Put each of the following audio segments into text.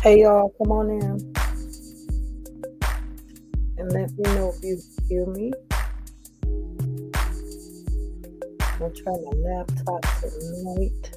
Hey y'all, come on in and let me know if you hear me. I'm gonna try my laptop tonight.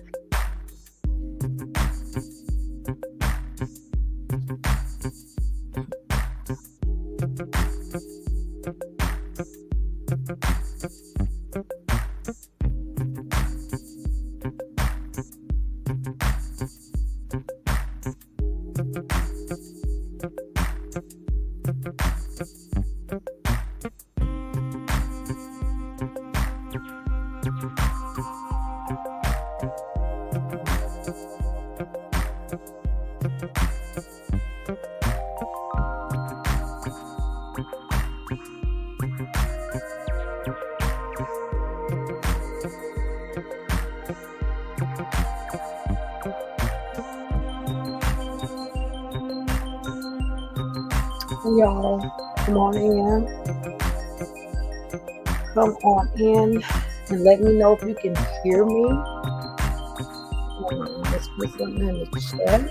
Y'all, come on in. Come on in and let me know if you can hear me. Let's put something in the chat.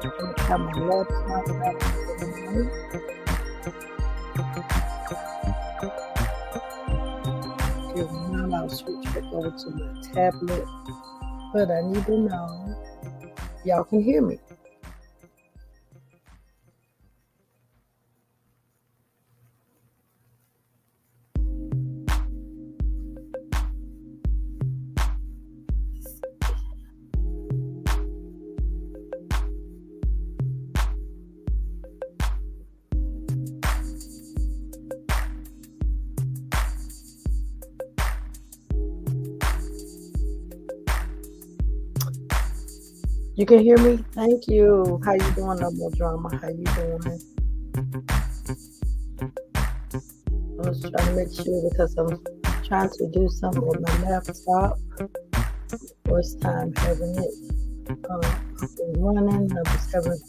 I'm gonna have my laptop back tonight. If not, I'll switch back over to my tablet. But I need to know y'all can hear me. You can hear me? Thank you. How you doing, No More Drama? How you doing? I was trying to make sure because I'm trying to do something with my laptop. First time having it up and running. I was having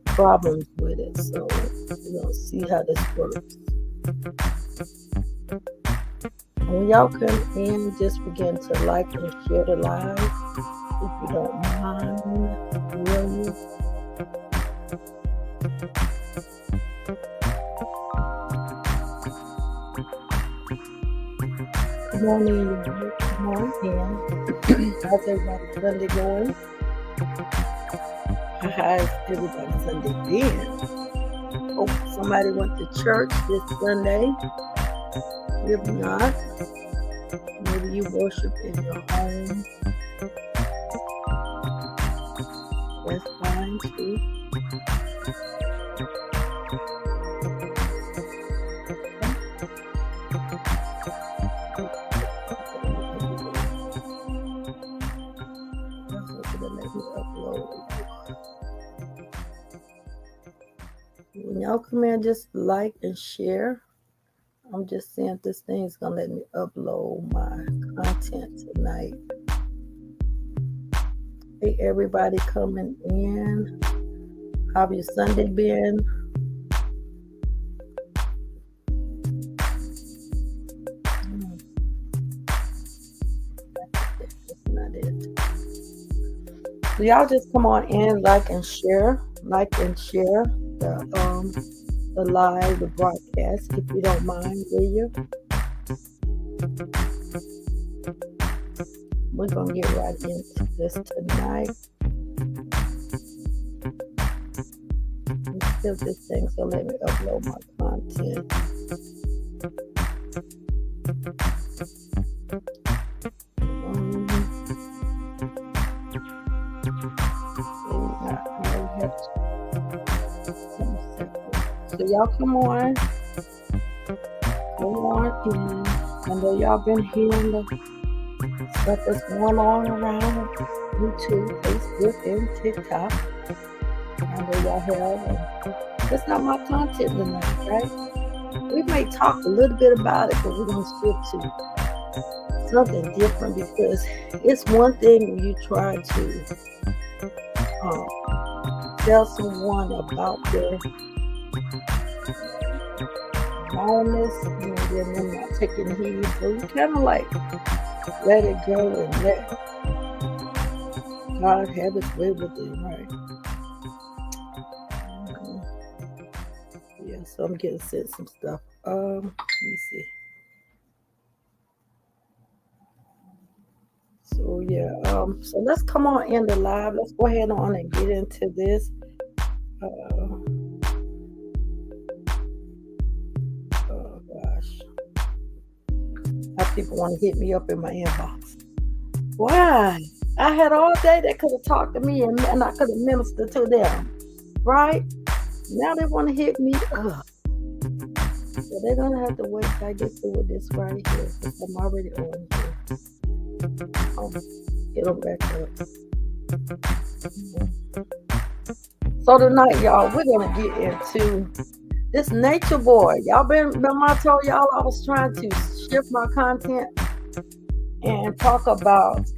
problems with it. So we're going to see how this works. When y'all come in, just begin to like and share the live. If you don't mind, will you? Good morning, come on in. How's everybody's Sunday going? How's everybody's Sunday been? Hope somebody went to church this Sunday. If not, maybe you worship in your home. That's fine too. When y'all come in, just like and share. I'm just seeing if this thing's gonna let me upload my content tonight. Hey, everybody coming in. How your Sunday been? So y'all just come on in, like and share the live, the broadcast, if you don't mind, will you? We're gonna get right into this tonight. Still this thing, so let me upload my content. So y'all come on in. I know y'all been hearing the stuff that's going on around YouTube, Facebook, and TikTok. I know y'all have. That's not my content tonight, right? We may talk a little bit about it, but we're going to shift to something different, because it's one thing when you try to tell someone about their wrongness and then them not taking heed. So you kind of like let it go and let God have his way with it, right? Yeah, so I'm getting sent some stuff. Let me see. So yeah, so let's come on in the live. Let's go ahead on and get into this. Oh gosh, how people want to hit me up in my inbox. Why? I had all day they could have talked to me and I could have ministered to them, right? Now they want to hit me up. So they're gonna have to wait till I get through with this right here, because I'm already on here. Oh, get them back up. So tonight, y'all, we're gonna get into this Nature Boy. Y'all remember I told y'all I was trying to shift my content and talk about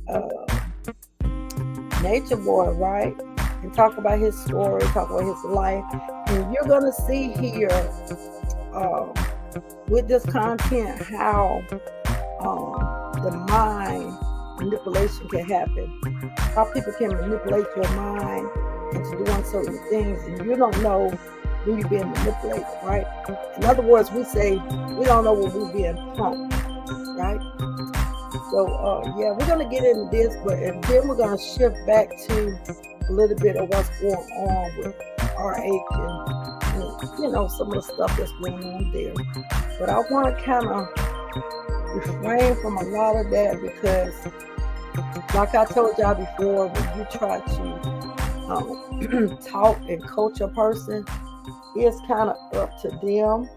Nature Boy, right? And talk about his story, talk about his life. And you're gonna see here with this content how the mind manipulation can happen, how people can manipulate your mind into doing certain things, and you don't know when you're being manipulated, right? In other words, we say we don't know when we're being pumped, right? So yeah, we're gonna get into this, and then we're gonna shift back to a little bit of what's going on with RH and some of the stuff that's going on there. But I want to kind of refrain from a lot of that, because like I told y'all before, when you try to talk and coach a person, it's kind of up to them.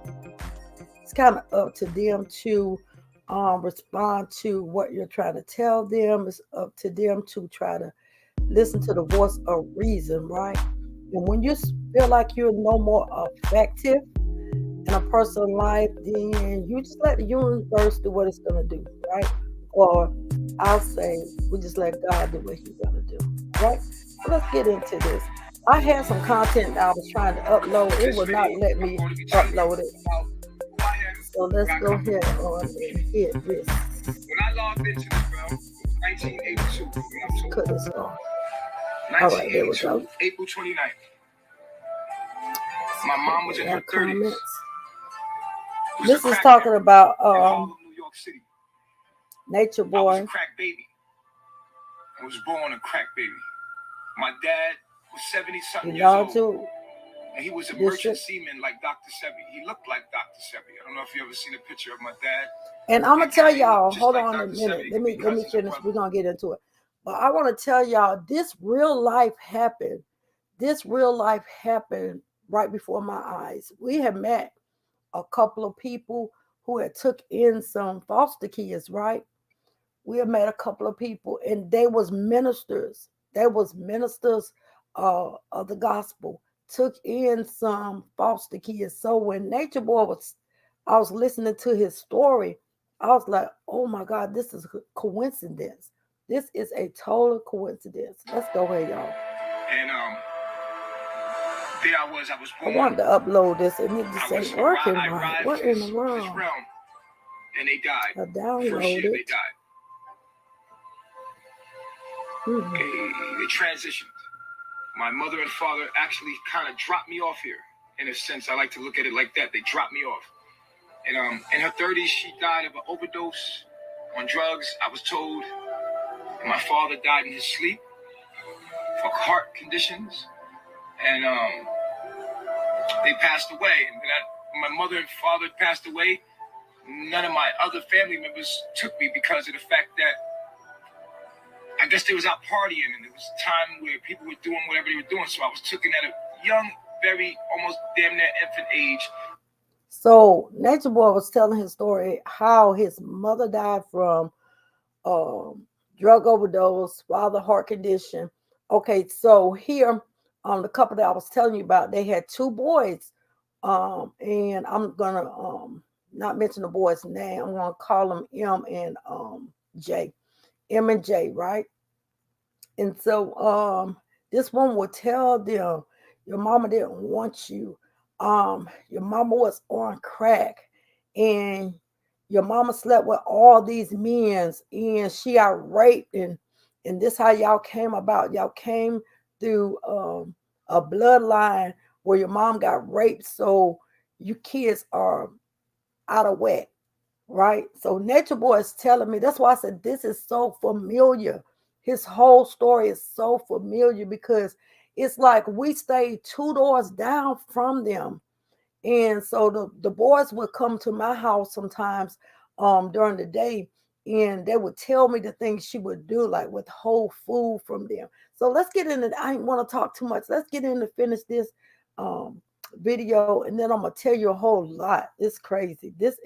It's kind of up to them to respond to what you're trying to tell them. It's up to them to try to listen to the voice of reason, right? And when you feel like you're no more effective in a person's life, then you just let the universe do what it's going to do, right? Or I'll say we just let God do what he's going to do, right? So let's get into this. I had some content I was trying to upload. It would not let me upload it. So let's go ahead on and hit this. When I logged into this, bro, 1982. Cut this off. All right, there we go. April 29th. My mom was in her 30s. This is talking about New York City. Nature Boy. I was a crack baby. I was born a crack baby. My dad was 70-something years old. And he was a merchant seaman like Dr. Sebi. He looked like Dr. Sebi. I don't know if you ever seen a picture of my dad. And I'm going to tell y'all, hold on a minute. Let me finish. We're going to get into it. But I want to tell y'all, this real life happened. This real life happened right before my eyes. We had met a couple of people who had took in some foster kids, right? We had met a couple of people, and they was ministers. They was ministers of the gospel, took in some foster kids. So when Nature Boy I was listening to his story, I was like, oh my God, this is a coincidence. This is a total coincidence. Let's go ahead, y'all. And there I was born. I wanted to upload this, and it just ain't working right. What in the world? And they died. I downloaded it. They died. They transitioned. My mother and father actually kind of dropped me off here. In a sense, I like to look at it like that. They dropped me off. And in her 30s, she died of an overdose on drugs, I was told. And my father died in his sleep for heart conditions. And they passed away. And when my mother and father passed away, none of my other family members took me because of the fact that I guess they was out partying, and it was a time where people were doing whatever they were doing. So I was taken at a young, very almost damn near infant age. So Nature Boy was telling his story how his mother died from drug overdose, father heart condition. Okay, so here the couple that I was telling you about, they had two boys, and I'm gonna not mention the boy's name. I'm gonna call them M and J. M and J, right? And so this one will tell them, your mama didn't want you. Your mama was on crack, and your mama slept with all these men, and she got raped, and this how y'all came about. Y'all came through a bloodline where your mom got raped, so you kids are out of whack, right? So Nature Boy is telling me, that's why I said this is so familiar. His whole story is so familiar because it's like we stayed two doors down from them. And so the boys would come to my house sometimes during the day, and they would tell me the things she would do, like withhold food from them. So let's get into, I ain't want to talk too much. Let's get in to finish this video, and then I'm gonna tell you a whole lot. It's crazy. This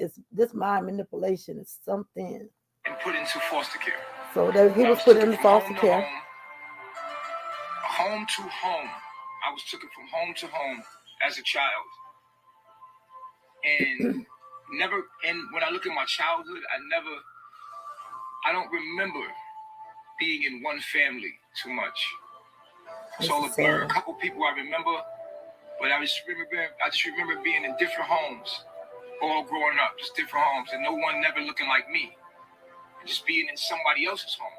mind manipulation is something. And put into foster care. So he was put into foster care. Home to home. I was taken from home to home as a child. And when I look at my childhood, I don't remember being in one family too much. So a couple people I remember, but I just remember being in different homes, all growing up, just different homes, and no one never looking like me. Just being in somebody else's home.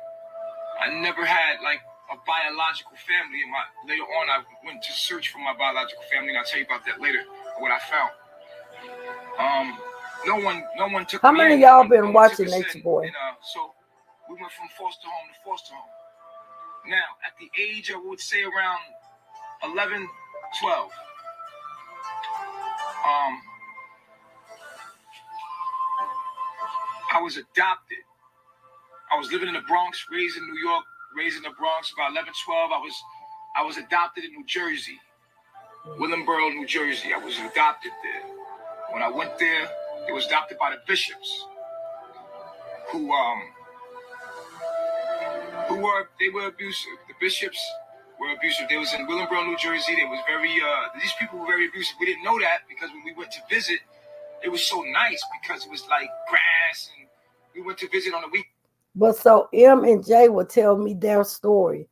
I never had like a biological family. Later on, I went to search for my biological family, and I'll tell you about that later, what I found. No one took. How many of y'all been watching Nature Boy? And, so we went from foster home to foster home. Now, at the age, I would say around 11, 12, I was adopted. I was living in the Bronx, raised in New York, raised in the Bronx. About 11, 12, I was adopted in New Jersey, Willingboro, New Jersey. I was adopted there. When I went there, it was adopted by the bishops, who were abusive. The bishops were abusive. They was in Willingboro, New Jersey. They was these people were very abusive. We didn't know that because when we went to visit, it was so nice because it was like grass, and we went to visit on the week. But so M and J would tell me their story,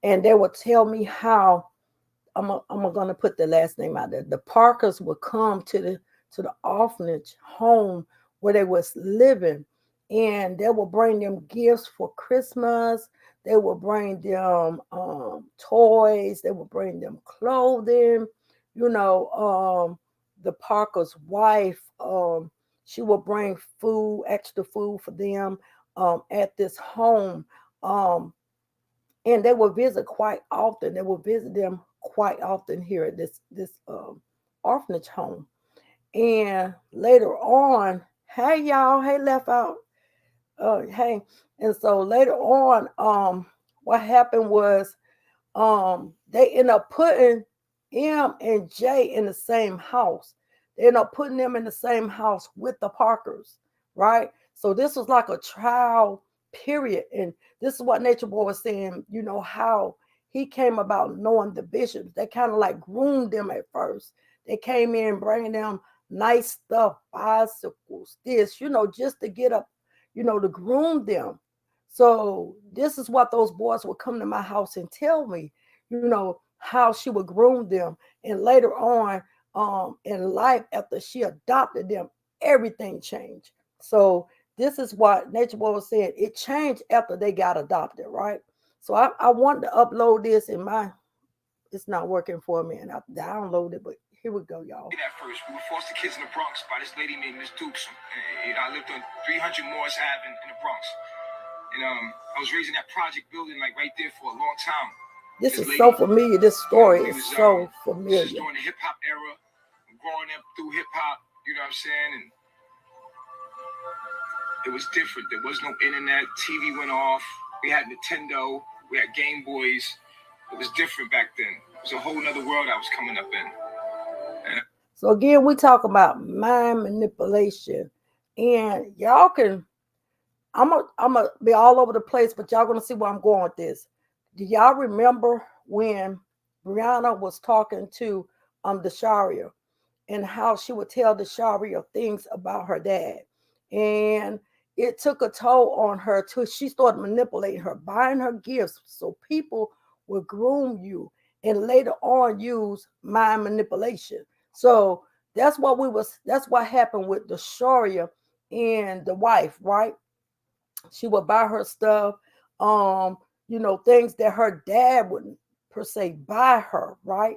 and they would tell me how I'm gonna put the last name out there. The Parkers would come to the orphanage home where they was living, and they would bring them gifts for Christmas. They would bring them toys. They would bring them clothing. You know, the Parker's wife, she would bring food, extra food for them at this home. And they would visit quite often. They would visit them quite often here at this orphanage home. And later on, hey y'all, hey left out, hey. And so later on, what happened was they end up putting M and J in the same house. They end up putting them in the same house with the Parkers, right? So this was like a trial period. And this is what Nature Boy was saying, you know, how he came about knowing the bishops. They kind of like groomed them at first. They came in bringing them nice stuff, bicycles, this, you know, just to get up, you know, to groom them. So this is what those boys would come to my house and tell me, you know, how she would groom them. And later on in life, after she adopted them, everything changed. So this is what Nature Boy was saying. It changed after they got adopted, right? So I wanted to upload this in it's not working for me, and I downloaded it, but here we go, y'all. At first, we were foster kids in the Bronx by this lady named Miss Dukes. I lived on 300 Morris Ave in the Bronx. And I was raised in that project building like right there for a long time. This is so familiar. This story is so familiar. This is during the hip hop era, growing up through hip hop, you know what I'm saying? And it was different. There was no internet. TV went off. We had Nintendo. We had Game Boys. It was different back then. It was a whole nother world I was coming up in. And so again, we talk about mind manipulation, and y'all can. I'm gonna be all over the place, but y'all gonna see where I'm going with this. Do y'all remember when Brianna was talking to Dasharia and how she would tell Dasharia things about her dad? And it took a toll on her till she started manipulating her, buying her gifts so people would groom you and later on use mind manipulation. So that's what happened with Dasharia and the wife, right? She would buy her stuff, things that her dad wouldn't per se buy her, right?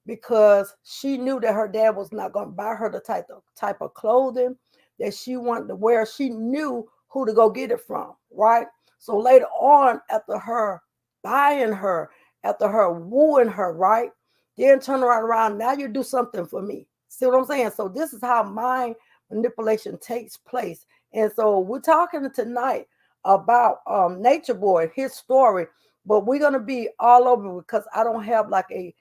Because she knew that her dad was not going to buy her the type of clothing that she wanted to wear. She knew who to go get it from, right? So later on, after her buying her, after her wooing her, right? Then turn around, now you do something for me. See what I'm saying? So this is how mind manipulation takes place. And so we're talking tonight about Nature Boy, his story, but we're gonna be all over because I don't have like a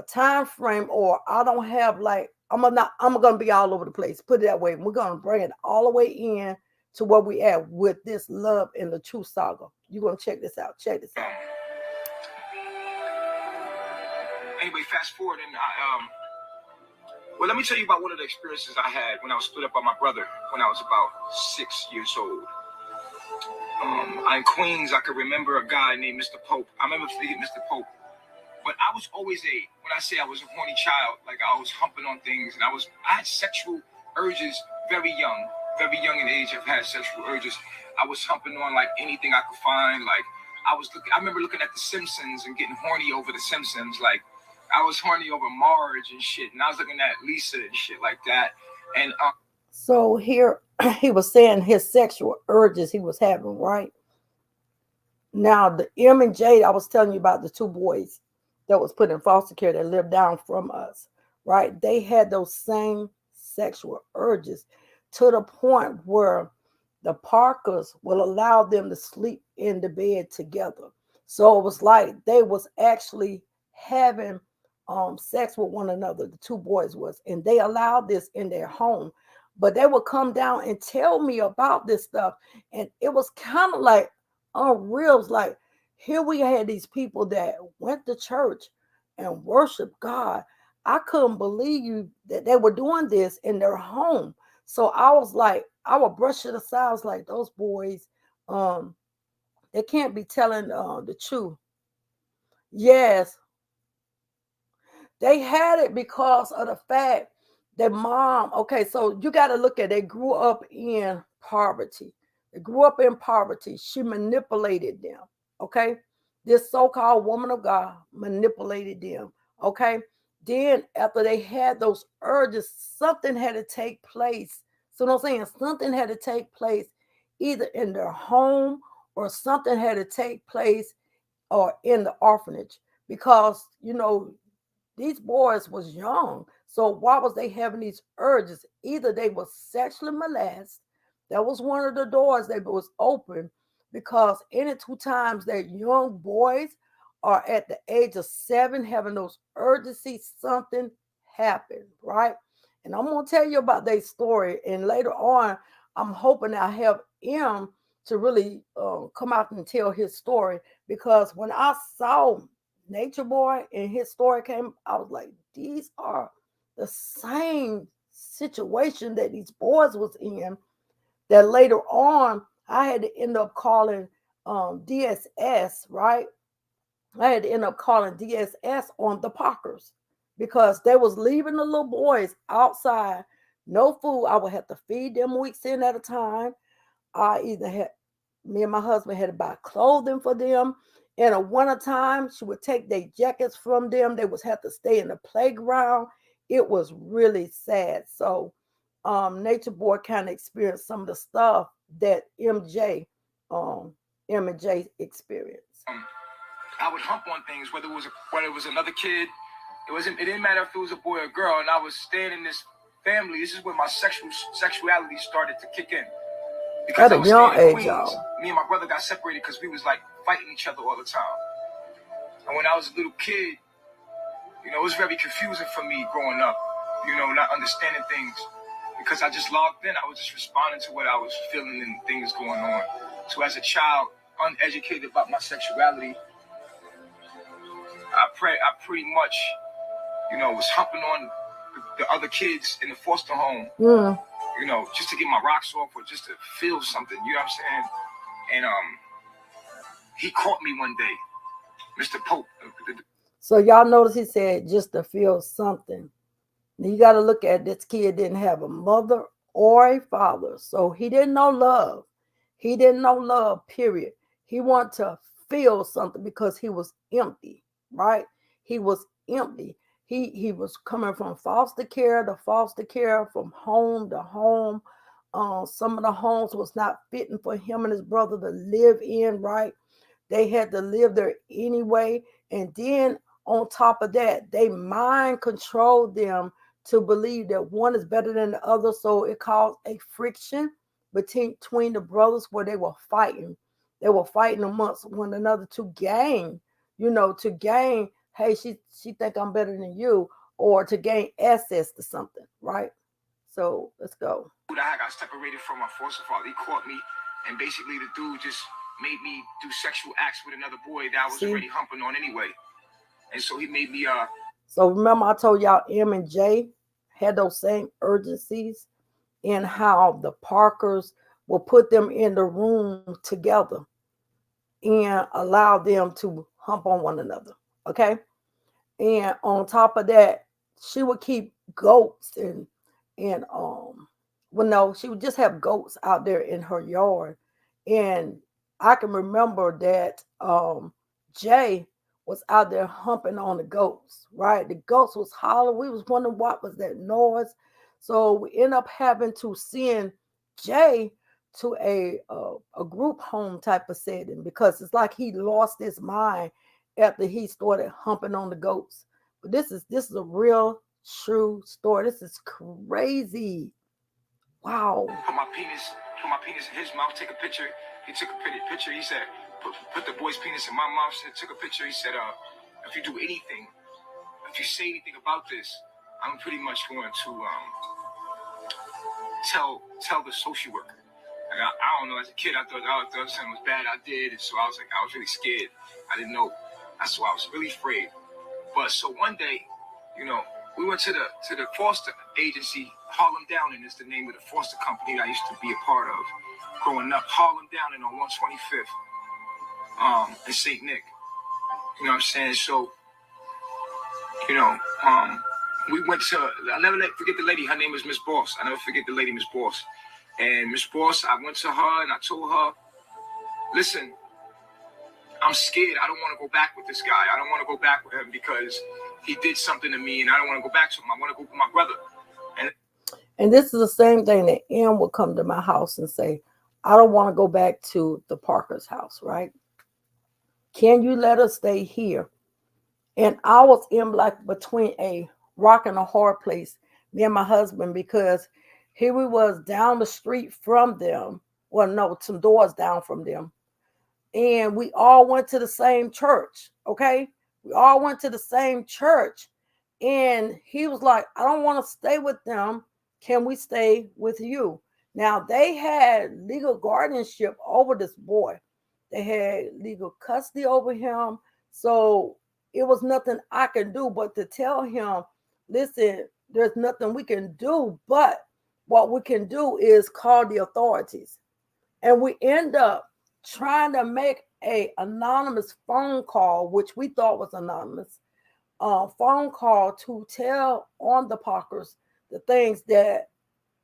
time frame, or I don't have like I'm gonna be all over the place. Put it that way. We're gonna bring it all the way in to where we at with this Love and the Truth saga. You're gonna check this out. Check this out. Anyway, fast forward, and well, let me tell you about one of the experiences I had when I was split up by my brother when I was about 6 years old. In Queens, I could remember a guy named Mr. Pope. I remember speaking Mr. Pope. But I was always when I say I was a horny child, like I was humping on things, and I had sexual urges very young in age. I've had sexual urges. I was humping on like anything I could find. Like I remember looking at The Simpsons and getting horny over The Simpsons. Like I was horny over Marge and shit, and I was looking at Lisa and shit like that. And so here he was saying his sexual urges he was having, right? Now the M and J, I was telling you about the two boys that was put in foster care that lived down from us, right? They had those same sexual urges to the point where the Parkers will allow them to sleep in the bed together. So it was like they was actually having sex with one another. The two boys was, and they allowed this in their home. But they would come down and tell me about this stuff, and it was kind of like unreal. It was like, here we had these people that went to church and worshiped God. I couldn't believe that they were doing this in their home. So I was like, I would brush it aside. I was like, those boys, they can't be telling the truth. Yes, they had it because of the fact that mom, okay, so you got to look at, they grew up in poverty. They grew up in poverty. She manipulated them, okay? This so-called woman of God manipulated them, okay? Then after they had those urges, something had to take place. So what I'm saying, something had to take place either in their home or something had to take place or in the orphanage, because, these boys was young. So why was they having these urges? Either they were sexually molested. That was one of the doors that was open, because any two times that young boys are at the age of 7 having those urges, something happened, right? And I'm going to tell you about their story. And later on, I'm hoping I have him to really come out and tell his story, because when I saw Nature Boy and his story came, I was like, these are the same situation that these boys was in, that later on I had to end up calling DSS, right? I had to end up calling DSS on the Parkers, because they was leaving the little boys outside, no food. I would have to feed them weeks in at a time. I either had Me and my husband had to buy clothing for them. In the wintertime, she would take their jackets from them. They would have to stay in the playground. It was really sad. So Nature Boy kind of experienced some of the stuff that M&J experienced. I would hump on things, whether it was another kid. It didn't matter if it was a boy or a girl, and I was staying in this family. This is where my sexuality started to kick in. Because at a young age, y'all. Me and my brother got separated because we was like fighting each other all the time. And when I was a little kid, it was very confusing for me growing up, not understanding things. Because I just logged in, I was just responding to what I was feeling and things going on. So as a child, uneducated about my sexuality, I pretty much, was humping on the other kids in the foster home. Just to get my rocks off or just to feel something, you know what I'm saying? And he caught me one day, Mr. Pope. So y'all notice he said just to feel something. Now you got to look at this kid didn't have a mother or a father. So he didn't know love. He didn't know love, period. He wanted to feel something because he was empty, right? He was empty. He was coming from foster care to foster care, from home to home. Some of the homes was not fitting for him and his brother to live in, right? They had to live there anyway. And then on top of that, they mind controlled them to believe that one is better than the other. So it caused a friction between the brothers where they were fighting. They were fighting amongst one another to gain, hey, she think I'm better than you, or to gain access to something, right? So let's go. I got separated from my foster father. He caught me, and basically the dude just made me do sexual acts with another boy that I was already humping on anyway. And so he made me So remember I told y'all M&J had those same urgencies in how the Parkers will put them in the room together and allow them to hump on one another. Okay. And on top of that, she would keep goats and she would just have goats out there in her yard. And I can remember that Jay was out there humping on the goats, right? The goats was hollering. We was wondering what was that noise. So we end up having to send Jay to a group home type of setting because it's like he lost his mind after he started humping on the goats. But this is a real true story. This is crazy. Wow. Put my penis in his mouth, take a picture. He took a picture. He said, put the boy's penis in my mouth. Took a picture. He said, if you do anything, if you say anything about this, I'm pretty much going to tell the social worker. Like, I don't know. As a kid, I thought something was bad I did, and so I was really scared. I didn't know. So I was really afraid. But so one day, we went to the foster agency. Harlem Downing is the name of the foster company that I used to be a part of growing up. Harlem Downing on 125th, in St. Nick. You know what I'm saying? So, we went to. I'll never forget the lady. Her name was Miss Boss. I never forget the lady, Miss Boss. And Miss Boss, I went to her and I told her, listen, I'm scared. I don't want to go back with this guy. I don't want to go back with him because he did something to me and I don't want to go back to him. I want to go with my brother. And this is the same thing that M would come to my house and say, I don't want to go back to the Parker's house, right? Can you let us stay here? And I was in like between a rock and a hard place, me and my husband, because here we was down the street from them. Well, no, some doors down from them. And we all went to the same church, okay? We all went to the same church. And he was like, I don't want to stay with them. Can we stay with you? Now, they had legal guardianship over this boy. They had legal custody over him. So it was nothing I could do but to tell him, listen, there's nothing we can do, but what we can do is call the authorities. And we end up trying to make an anonymous phone call, which we thought was anonymous, phone call to tell on the Parkers the things that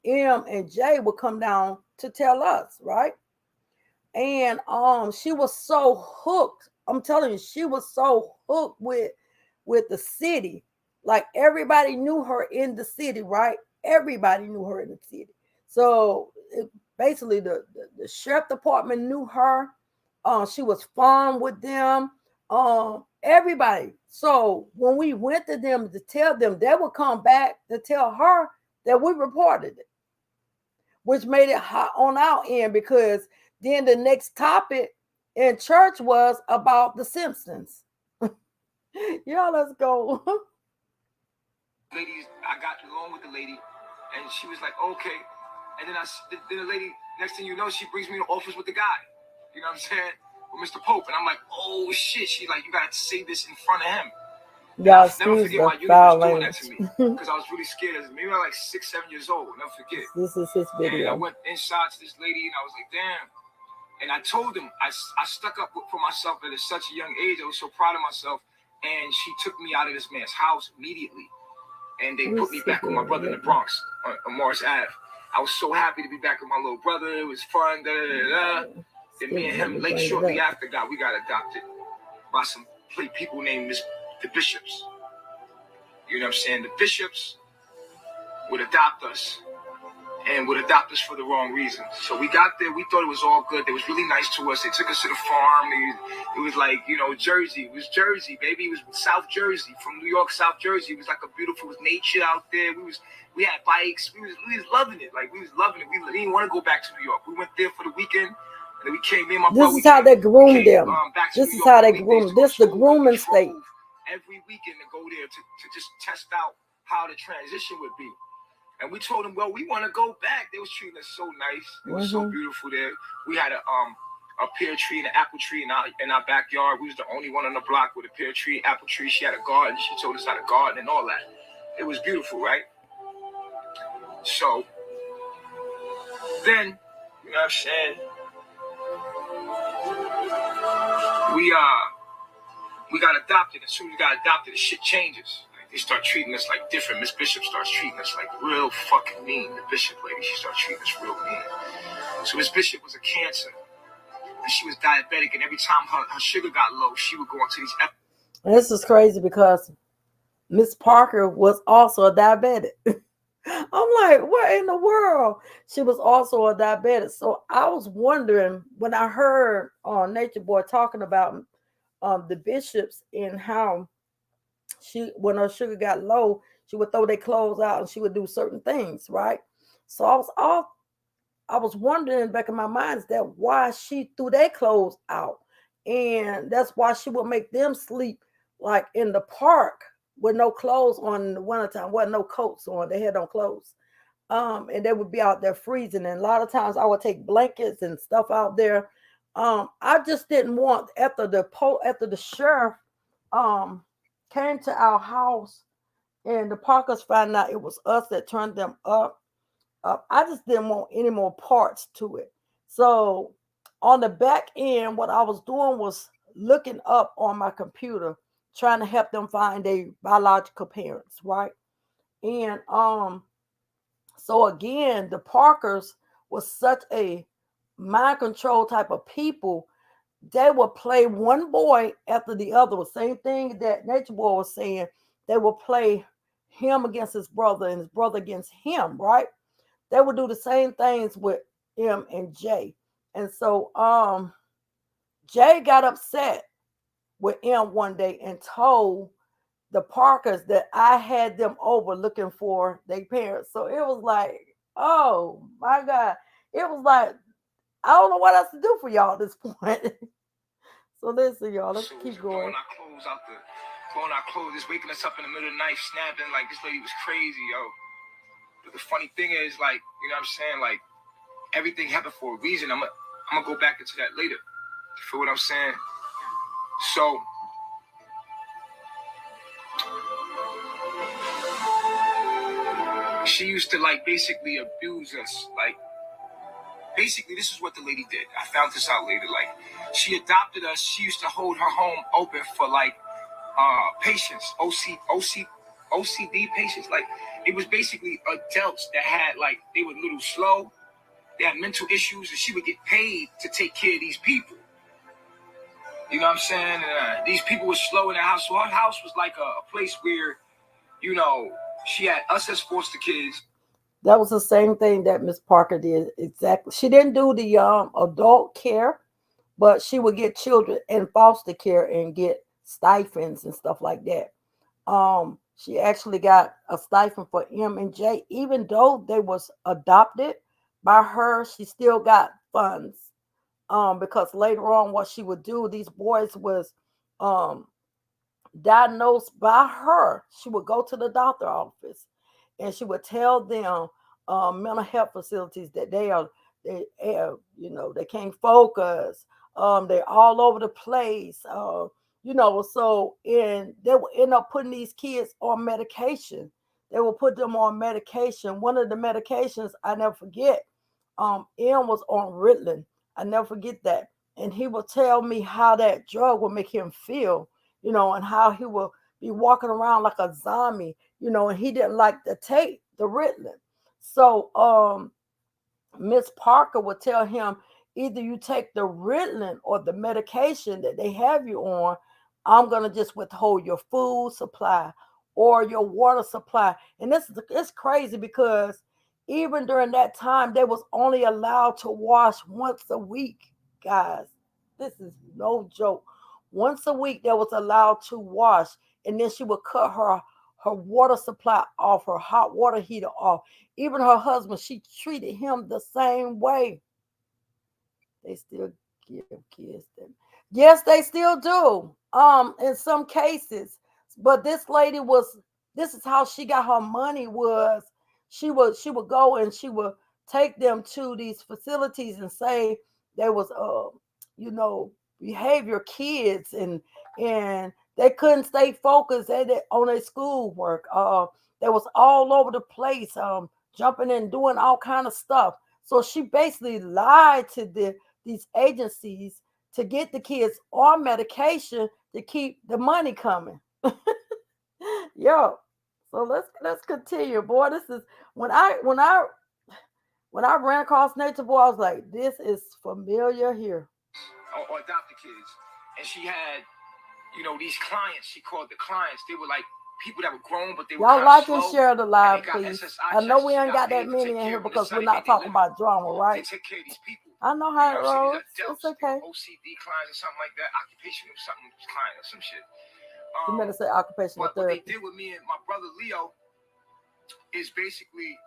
M and J would come down to tell us, right? And she was so hooked. I'm telling you, she was so hooked with the city. Like everybody knew her in the city, right? Everybody knew her in the city. So basically, the sheriff department knew her. She was fun with them. Everybody. So when we went to them to tell them, they would come back to tell her that we reported it, which made it hot on our end, because then the next topic in church was about the Simpsons. Yeah, let's go. Ladies, I got along with the lady, and she was like, okay. And then then the lady, next thing you know, she brings me to the office with the guy. You know what I'm saying? With Mr. Pope. And I'm like, oh shit. She's like, you gotta say this in front of him. Y'all never forget my universe doing that to me, because I was really scared. Maybe I was like 6, 7 years old. I'll never forget. This is his video. And I went inside to this lady, and I was like, damn. And I told him, I stuck up for myself at such a young age. I was so proud of myself. And she took me out of this man's house immediately. And they put me back with my brother in the Bronx on Morris Ave. I was so happy to be back with my little brother. It was fun. Then me and him, late shortly after, we got adopted by some people named the Bishops. You know what I'm saying? The Bishops would adopt us, and would adopt us for the wrong reasons. So we got there. We thought it was all good. They was really nice to us. They took us to the farm. It was like, you know, Jersey. It was Jersey, baby. It was South Jersey, from New York, South Jersey. It was like a beautiful nature out there. We had bikes. We was loving it. Like, we was loving it. We didn't want to go back to New York. We went there for the weekend. And then we came in. This is how they groomed them. This is how they groomed. This is the grooming state. Every weekend to go there to just test out how the transition would be. And we told them, well, we want to go back. They was treating us so nice. It was so beautiful there. We had a pear tree and an apple tree in our backyard. We was the only one on the block with a pear tree, apple tree. She had a garden. She told us how to garden and all that. It was beautiful, right? So then, you know what I'm saying? We got adopted. As soon as we got adopted, the shit changes. They start treating us like different. Miss Bishop starts treating us like real fucking mean. The Bishop lady, she starts treating us real mean. So Miss Bishop was a cancer, and she was diabetic, and every time her sugar got low, she would go into these. This is crazy because Miss Parker was also a diabetic. I'm like, what in the world? She was also a diabetic. So I was wondering when I heard Nature Boy talking about the bishops and how when her sugar got low, she would throw their clothes out and she would do certain things, right? So I was wondering back in my mind, is that why she threw their clothes out? And that's why she would make them sleep like in the park with no clothes on in the wintertime, wasn't no coats on, they had no clothes. And they would be out there freezing. And a lot of times I would take blankets and stuff out there. I just didn't want, after the sheriff came to our house and the Parkers found out it was us that turned them up, I just didn't want any more parts to it. So on the back end, what I was doing was looking up on my computer, trying to help them find their biological parents, right? And so again, the Parkers was such a mind control type of people. They would play one boy after the other. The same thing that Nature Boy was saying. They would play him against his brother and his brother against him, right? They would do the same things with M and J. And so Jay got upset with M one day and told the Parkers that I had them over looking for their parents. So it was like, oh my God. It was like, I don't know what else to do for y'all at this point. So listen, y'all, let's keep going. Throwing our clothes, just waking us up in the middle of the night, snapping like this lady was crazy, yo. But the funny thing is, like, you know what I'm saying? Like, everything happened for a reason. I'm gonna go back into that later. You feel what I'm saying? So she used to like basically abuse us. Like, basically, this is what the lady did. I found this out later. Like, she adopted us. She used to hold her home open for like patients, OCD patients. Like, it was basically adults that had like, they were a little slow, They had mental issues, and she would get paid to take care of these people. You know what I'm saying? These people were slow in the house. So her house was like a place where, you know, she had us as foster kids. That was the same thing that Miss Parker did. Exactly. She didn't do the adult care, but she would get children in foster care and get stipends and stuff like that. She actually got a stipend for M and J, even though they was adopted by her. She still got funds. Because later on, what she would do, these boys was um diagnosed by her. She would go to the doctor office and she would tell them mental health facilities that they can't focus. They're all over the place. So and they would end up putting these kids on medication. They will put them on medication. One of the medications I never forget, M was on Ritalin. I never forget that. And he would tell me how that drug would make him feel, and how he would be walking around like a zombie, and he didn't like to take the Ritalin. So Miss Parker would tell him, either you take the Ritalin or the medication that they have you on, I'm gonna just withhold your food supply or your water supply. And it's crazy because even during that time, they was only allowed to wash once a week, guys. This is no joke. Once a week, they was allowed to wash, and then she would cut her water supply off, her hot water heater off. Even her husband, she treated him the same way. They still give kids them. Yes, they still do. In some cases. But this is how she got her money was she would go and she would take them to these facilities and say there was behavior kids and they couldn't stay focused on their schoolwork. They was all over the place, jumping and doing all kind of stuff. So she basically lied to these agencies to get the kids on medication to keep the money coming. Yo, so let's continue, boy. This is when I ran across Nature Boy, I was like, this is familiar here. Or adopted kids, and she had, these clients. She called the clients. They were like people that were grown, but they were y'all like and slow, share the live, please. SSI I know we checks. ain't got that many in here because we're not talking about drama, right? They take care of these people. I know how it rolls. It's okay. OCD clients or something like that. Occupational something client or some shit. You better say occupational therapy. What they did with me and my brother Leo is basically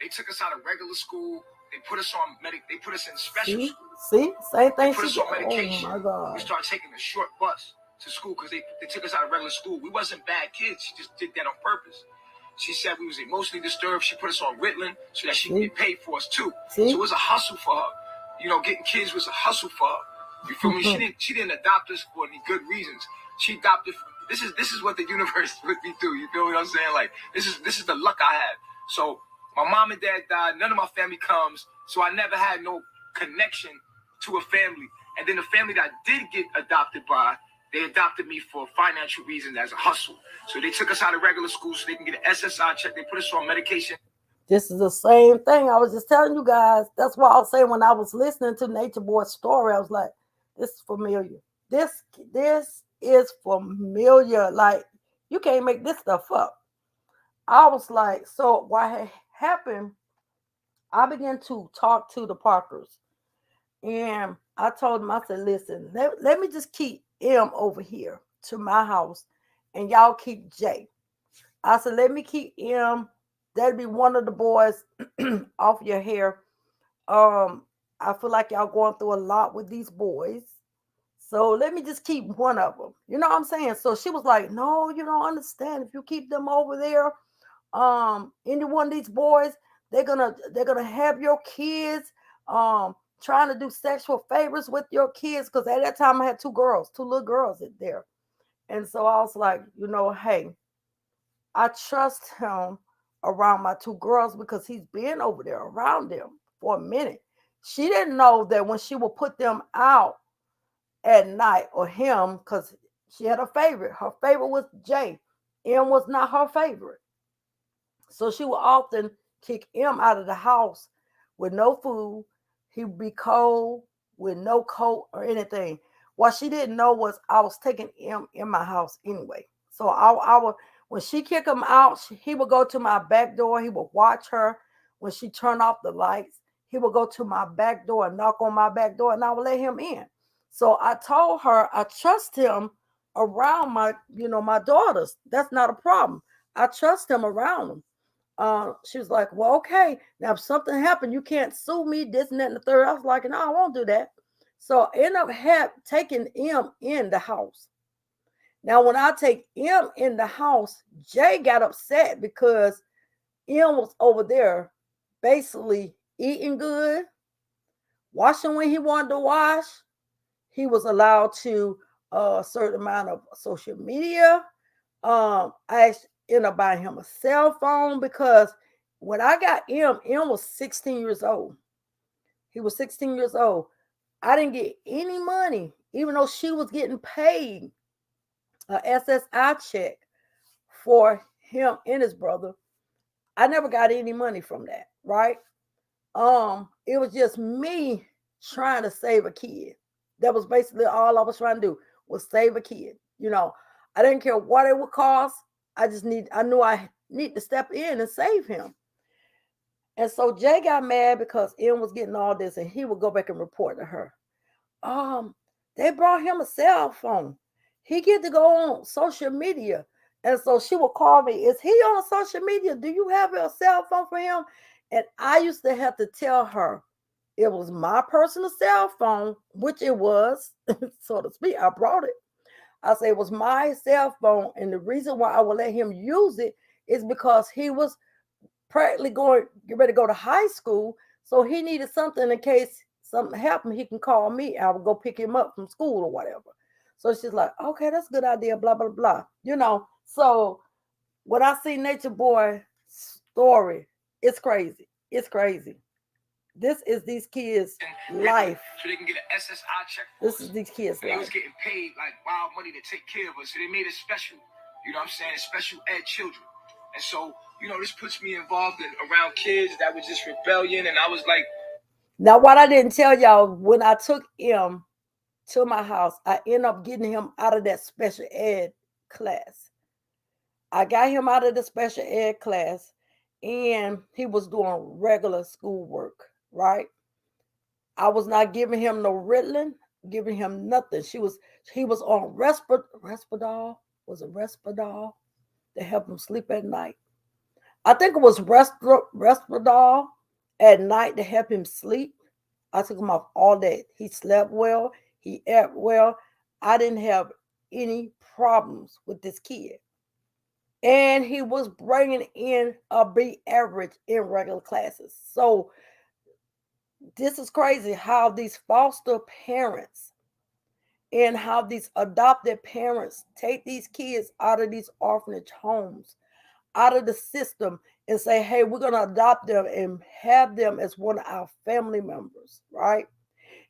they took us out of regular school. They put us on They put us in special school. See, same thing. They put us on medication. Oh my God. We started taking a short bus to school because they took us out of regular school. We wasn't bad kids. She just did that on purpose. She said we was emotionally disturbed. She put us on Ritalin so that she can get paid for us too. So it was a hustle for her. Getting kids was a hustle for her. You feel me? She didn't adopt us for any good reasons. She adopted. This is what the universe put me through. You feel what I'm saying? Like this is the luck I had. So my mom and dad died. None of my family comes. So I never had no connection to a family. And then the family that I did get adopted by, they adopted me for financial reasons as a hustle. So they took us out of regular school so they can get an SSI check. They put us on medication. This is the same thing. I was just telling you guys. That's why I was saying when I was listening to Nature Boy's story, I was like, this is familiar. This is familiar. Like, you can't make this stuff up. I was like, so what happened, I began to talk to the Parkers. And I told them, I said, listen, let me just keep M over here to my house and y'all keep J. I said, let me keep M. That'd be one of the boys off your hair. I feel like y'all going through a lot with these boys. So let me just keep one of them. You know what I'm saying? So she was like, no, you don't understand. If you keep them over there, any one of these boys, they're gonna have your kids trying to do sexual favors with your kids. Because at that time I had two little girls in there. And so I was like, hey, I trust him around my two girls because he's been over there around them for a minute. She didn't know that when she would put them out at night, or him, because she had a favorite. Her favorite was Jay. M was not her favorite. So she would often kick M out of the house with no food. He would be cold with no coat or anything. What she didn't know was I was taking him in my house anyway. So I would, when she kicked him out, he would go to my back door. He would watch her when she turned off the lights. He would go to my back door and knock on my back door, and I would let him in. So I told her I trust him around my daughters. That's not a problem. I trust him around them. She was like, well, okay. Now, if something happened, you can't sue me, this and that and the third. I was like, no, I won't do that. So I ended up taking him in the house. Now, when I take him in the house, Jay got upset because M was over there basically eating good, washing when he wanted to wash. He was allowed to a certain amount of social media. I ended up buying him a cell phone because when I got M was 16 years old. He was 16 years old. I didn't get any money, even though she was getting paid a SSI check for him and his brother. I never got any money from that, right? It was just me trying to save a kid. That was basically all I was trying to do, was save a kid. I didn't care what it would cost. I knew I need to step in and save him. And so Jay got mad because M was getting all this, and he would go back and report to her. They brought him a cell phone. He get to go on social media. And so she would call me, is he on social media? Do you have a cell phone for him? And I used to have to tell her it was my personal cell phone, which it was, so to speak. I brought it. I say it was my cell phone. And the reason why I would let him use it is because he was practically get ready to go to high school. So he needed something in case something happened, he can call me. I would go pick him up from school or whatever. So she's like, okay, that's a good idea, blah, blah, blah. So when I see Nature Boy story, it's crazy. It's crazy. This is these kids' life. So they can get an SSI check. This is these kids' life. They was getting paid like wild money to take care of us. So they made it special. You know what I'm saying? Special ed children. And so, this puts me involved around kids that was just rebellion. And I was like. Now, what I didn't tell y'all, when I took him to my house, I ended up getting him out of that special ed class. I got him out of the special ed class, and he was doing regular schoolwork, right? I was not giving him no Ritalin, giving him nothing. He was on Risperdal. Was it Risperdal to help him sleep at night? I think it was Risperdal at night to help him sleep. I took him off all day. He slept well. He ate well. I didn't have any problems with this kid. And he was bringing in a B average in regular classes. So this is crazy how these foster parents and how these adopted parents take these kids out of these orphanage homes, out of the system, and say, hey, we're going to adopt them and have them as one of our family members, right?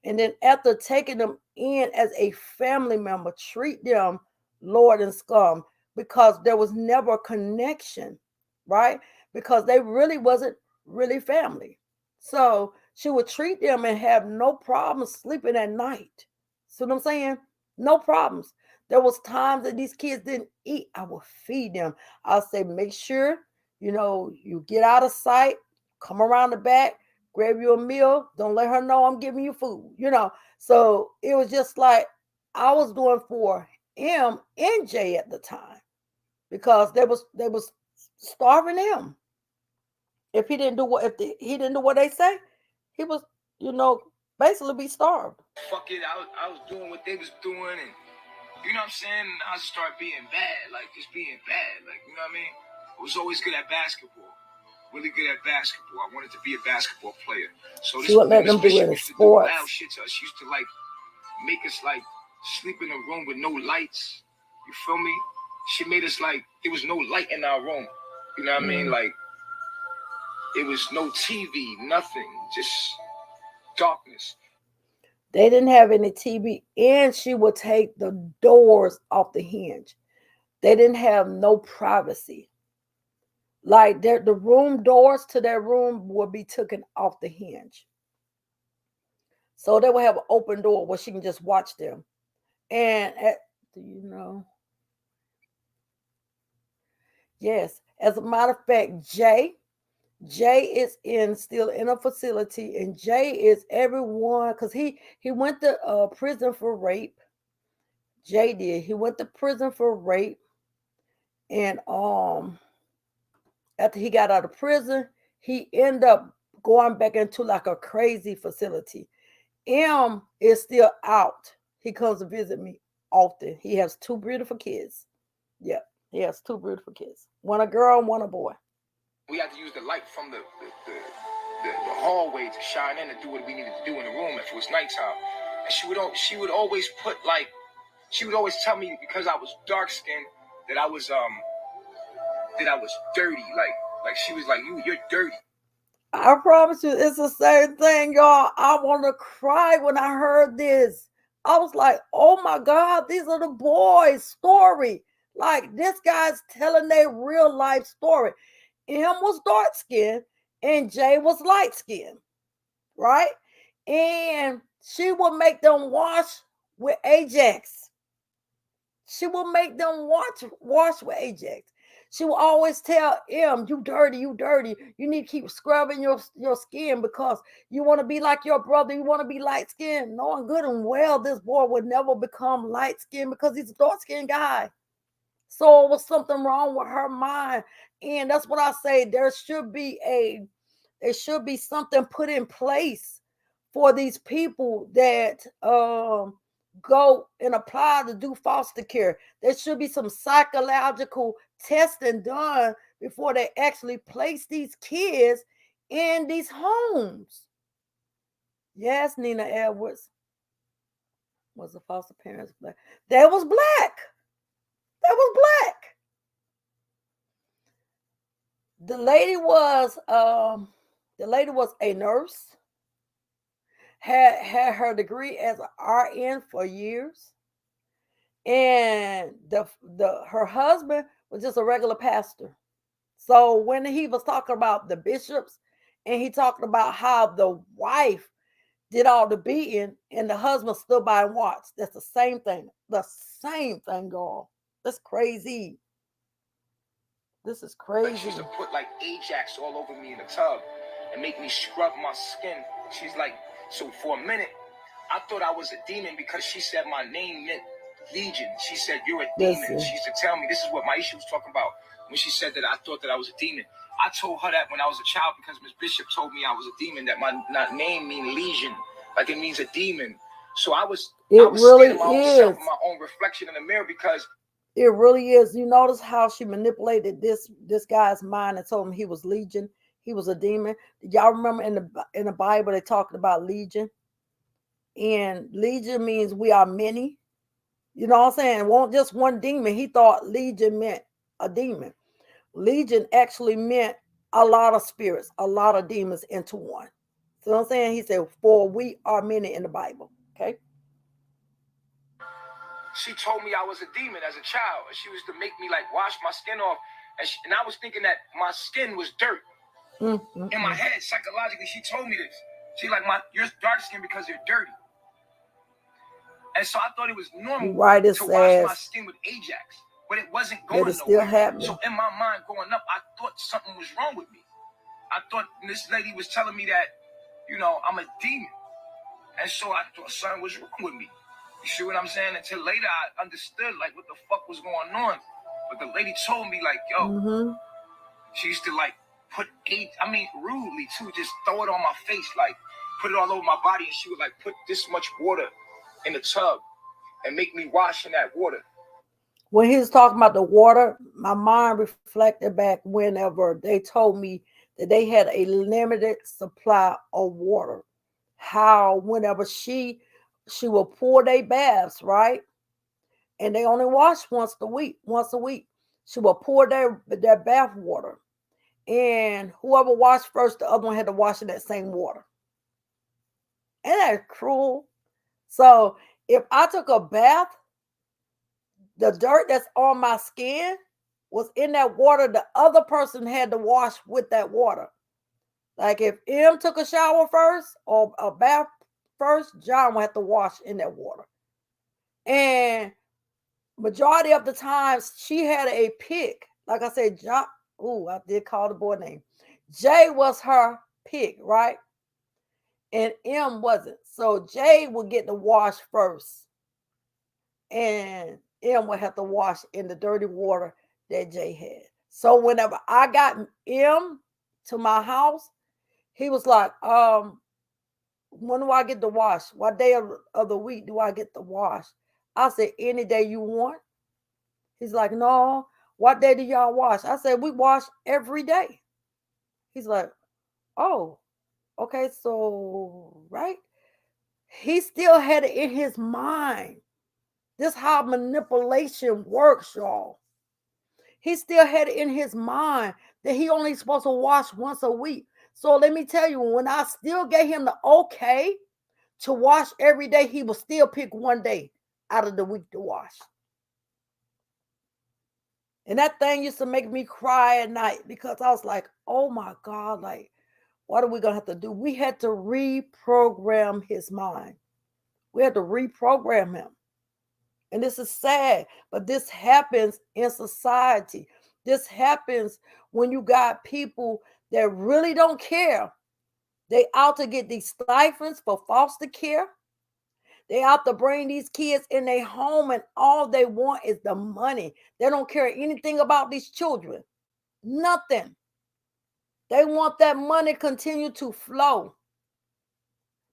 And then after taking them in as a family member, treat them Lord and scum, because there was never a connection, right? Because they really wasn't really family. So she would treat them and have no problems sleeping at night. See what I'm saying? No problems. There was times that these kids didn't eat. I would feed them. I'll say, make sure, you get out of sight, come around the back, grab you a meal. Don't let her know I'm giving you food, So it was just like I was doing for M and Jay at the time, because they was starving him. If he didn't do what they say, he was, basically be starved. Fuck it, I was doing what they was doing, and you know what I'm saying? I just started being bad, like just being bad, like, you know what I mean? I was always good at basketball, really good at basketball. I wanted to be a basketball player. So this let them do it in sports. Loud shit to us. She used to like make us like sleep in a room with no lights. You feel me? She made us like there was no light in our room. You know what I mean? Like it was no TV, nothing, just darkness. They didn't have any TV, and she would take the doors off the hinge. They didn't have no privacy. Like the room doors to their room will be taken off the hinge. So they will have an open door where she can just watch them. And do you know? Yes. As a matter of fact, Jay is still in a facility, and Jay is everyone because he went to prison for rape. Jay did. He went to prison for rape, and after he got out of prison, he ended up going back into like a crazy facility. M is still out. He comes to visit me often. He has 2 beautiful kids. Yep, he has 2 beautiful kids. One a girl and one a boy. We had to use the light from the hallway to shine in and do what we needed to do in the room if it was nighttime. And she would always put like, she would always tell me because I was dark skinned that I was dirty. Like she was like, you're dirty. I promise you, it's the same thing, y'all. I want to cry when I heard this. I was like, oh my God, these are the boys' story. Like, this guy's telling their real life story. M was dark skinned and Jay was light skinned, right? And she would make them wash with Ajax. She will make them wash with Ajax. She will always tell M, you dirty, you dirty. You need to keep scrubbing your skin because you want to be like your brother. You want to be light skinned. Knowing good and well this boy would never become light skinned because he's a dark skinned guy. So it was something wrong with her mind. And that's what I say. There should be something put in place for these people that go and apply to do foster care. There should be some psychological testing done before they actually place these kids in these homes. Yes, Nina Edwards. Was the foster parents black? That was black. That was black. The lady was a nurse. Had her degree as an RN for years, and her husband was just a regular pastor. So when he was talking about the bishops, and he talked about how the wife did all the beating and the husband stood by and watched, that's the same thing. The same thing, girl. That's crazy. This is crazy. She used to put like Ajax all over me in the tub and make me scrub my skin. She's like, so for a minute, I thought I was a demon because she said my name meant Legion. She said, you're a demon. Listen. She used to tell me, this is what Maisha was talking about when she said that I thought that I was a demon. I told her that when I was a child because Miss Bishop told me I was a demon, that my name means Legion, like it means a demon. So I was really scared of myself, my own reflection in the mirror because it really is. You notice how she manipulated this guy's mind and told him he was Legion. He was a demon. Did y'all remember in the Bible they talked about Legion? And Legion means we are many. You know what I'm saying? It won't just one demon. He thought Legion meant a demon. Legion actually meant a lot of spirits, a lot of demons into one. So what I'm saying? He said, for we are many in the Bible. Okay. She told me I was a demon as a child. And she was to make me like wash my skin off. And I was thinking that my skin was dirt. In my head, psychologically, she told me this. She like, you're dark skinned because you're dirty. And so I thought it was normal to wash my skin with Ajax, but it wasn't going nowhere. So in my mind growing up, I thought something was wrong with me. I thought this lady was telling me that, you know, I'm a demon. And so I thought something was wrong with me. You see what I'm saying? Until later I understood like what the fuck was going on. But the lady told me like, yo, she used to like put rudely too, just throw it on my face, like put it all over my body. And she would like put this much water in the tub and make me wash in that water. When he was talking about the water, my mind reflected back whenever they told me that they had a limited supply of water. How whenever she will pour their baths, right? And they only wash once a week. She will pour their bath water. And whoever washed first, the other one had to wash in that same water. Isn't that cruel? So if I took a bath, the dirt that's on my skin was in that water, the other person had to wash with that water. Like if M took a shower first or a bath first, John would have to wash in that water. And majority of the times she had a pick. Like I said, John, I did call the boy name. Jay was her pick, right? And M wasn't. So Jay would get the wash first. And M would have to wash in the dirty water that Jay had. So whenever I got M to my house, he was like, when do I get the wash? What day of the week do I get the wash? I said, any day you want. He's like, no, what day do y'all wash? I said, we wash every day. He's like, oh, okay, so, right? He still had it in his mind. This is how manipulation works, y'all. He still had it in his mind that he only supposed to wash once a week. So let me tell you, when I still gave him the okay to wash every day, he would still pick one day out of the week to wash. And that thing used to make me cry at night because I was like, oh my God, like, what are we going to have to do? We had to reprogram his mind. We had to reprogram him. And this is sad, but this happens in society. This happens when you got people that really don't care. They out to get these stipends for foster care. They out to bring these kids in their home, and all they want is the money. They don't care anything about these children. Nothing. They want that money continue to flow.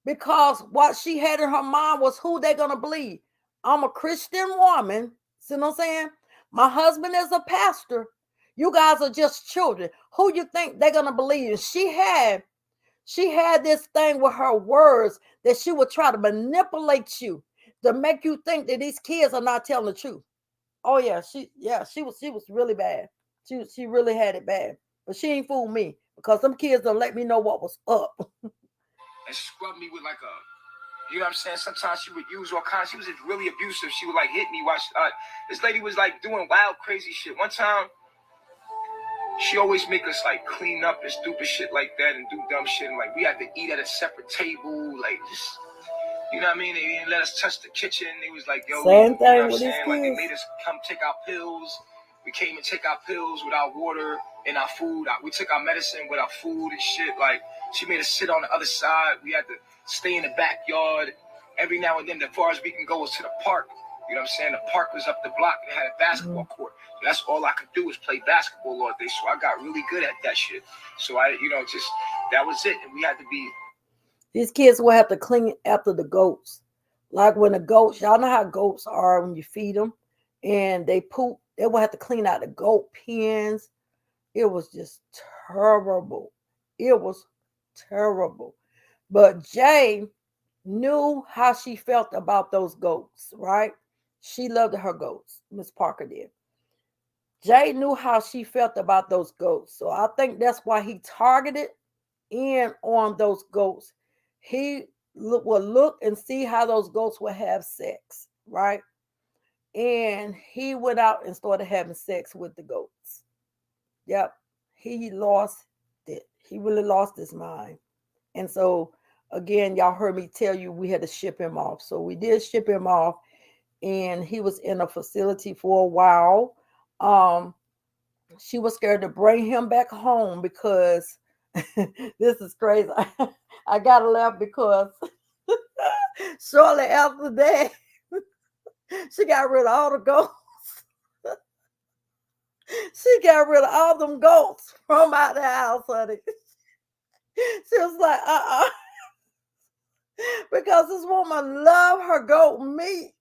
Because what she had in her mind was who they're going to believe. I'm a Christian woman. See what I'm saying? My husband is a pastor. You guys are just children. Who you think they're going to believe? She had this thing with her words that she would try to manipulate you to make you think that these kids are not telling the truth. Oh yeah, she was really bad. She really had it bad. But she ain't fooled me because some kids don't let me know what was up. And scrub me with like a, you know what I'm saying? Sometimes she would use all kinds. She was just really abusive. She would like hit me while this lady was like doing wild, crazy shit. One time, she always make us like clean up and stupid shit like that and do dumb shit. And like we had to eat at a separate table, like just, you know what I mean? They didn't let us touch the kitchen. They was like, yo, same thing, you know with these kids. Like they made us come take our pills. We came and take our pills with our water and our food. We took our medicine with our food and shit. Like she made us sit on the other side. We had to stay in the backyard. Every now and then, as far as we can go was to the park. You know what I'm saying? The park was up the block and it had a basketball court. So that's all I could do was play basketball all day. So I got really good at that shit. So that was it. And we had to be. These kids will have to clean after the goats. Like when the goats, y'all know how goats are when you feed them and they poop, they will have to clean out the goat pens. It was just terrible. It was terrible. But Jay knew how she felt about those goats, right? She loved her goats. Miss Parker did. Jay knew how she felt about those goats. So I think that's why he targeted in on those goats. He will look and see how those goats will have sex, right? And he went out and started having sex with the goats. Yep. He lost it. He really lost his mind. And so, again, y'all heard me tell you we had to ship him off. So we did ship him off, and he was in a facility for a while. She was scared to bring him back home because this is crazy. I gotta laugh because shortly after that, she got rid of all the goats. She got rid of all them goats from out the house, honey. She was like, because this woman loved her goat meat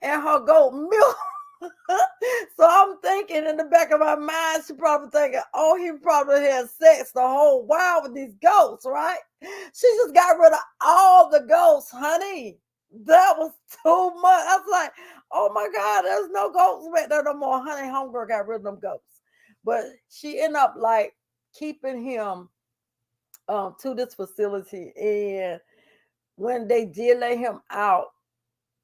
and her goat milk. So I'm thinking in the back of my mind, she probably thinking, oh, he probably had sex the whole while with these goats, right? She just got rid of all the goats, honey. That was too much. I was like, oh my God, there's no goats back there no more. Honey, homegirl got rid of them goats. But she ended up like keeping him to this facility. And when they did let him out,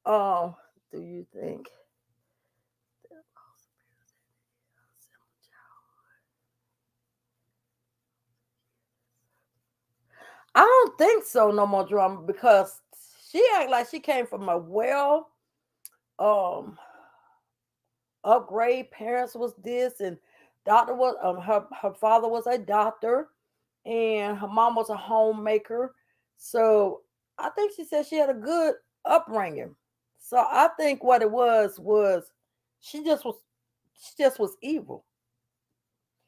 do you think? I don't think so, no more drama, because she act like she came from a well um upgrade. Parents was this, and doctor was her father was a doctor, and her mom was a homemaker. So I think she said she had a good upbringing. So I think what it was she just was she just was evil.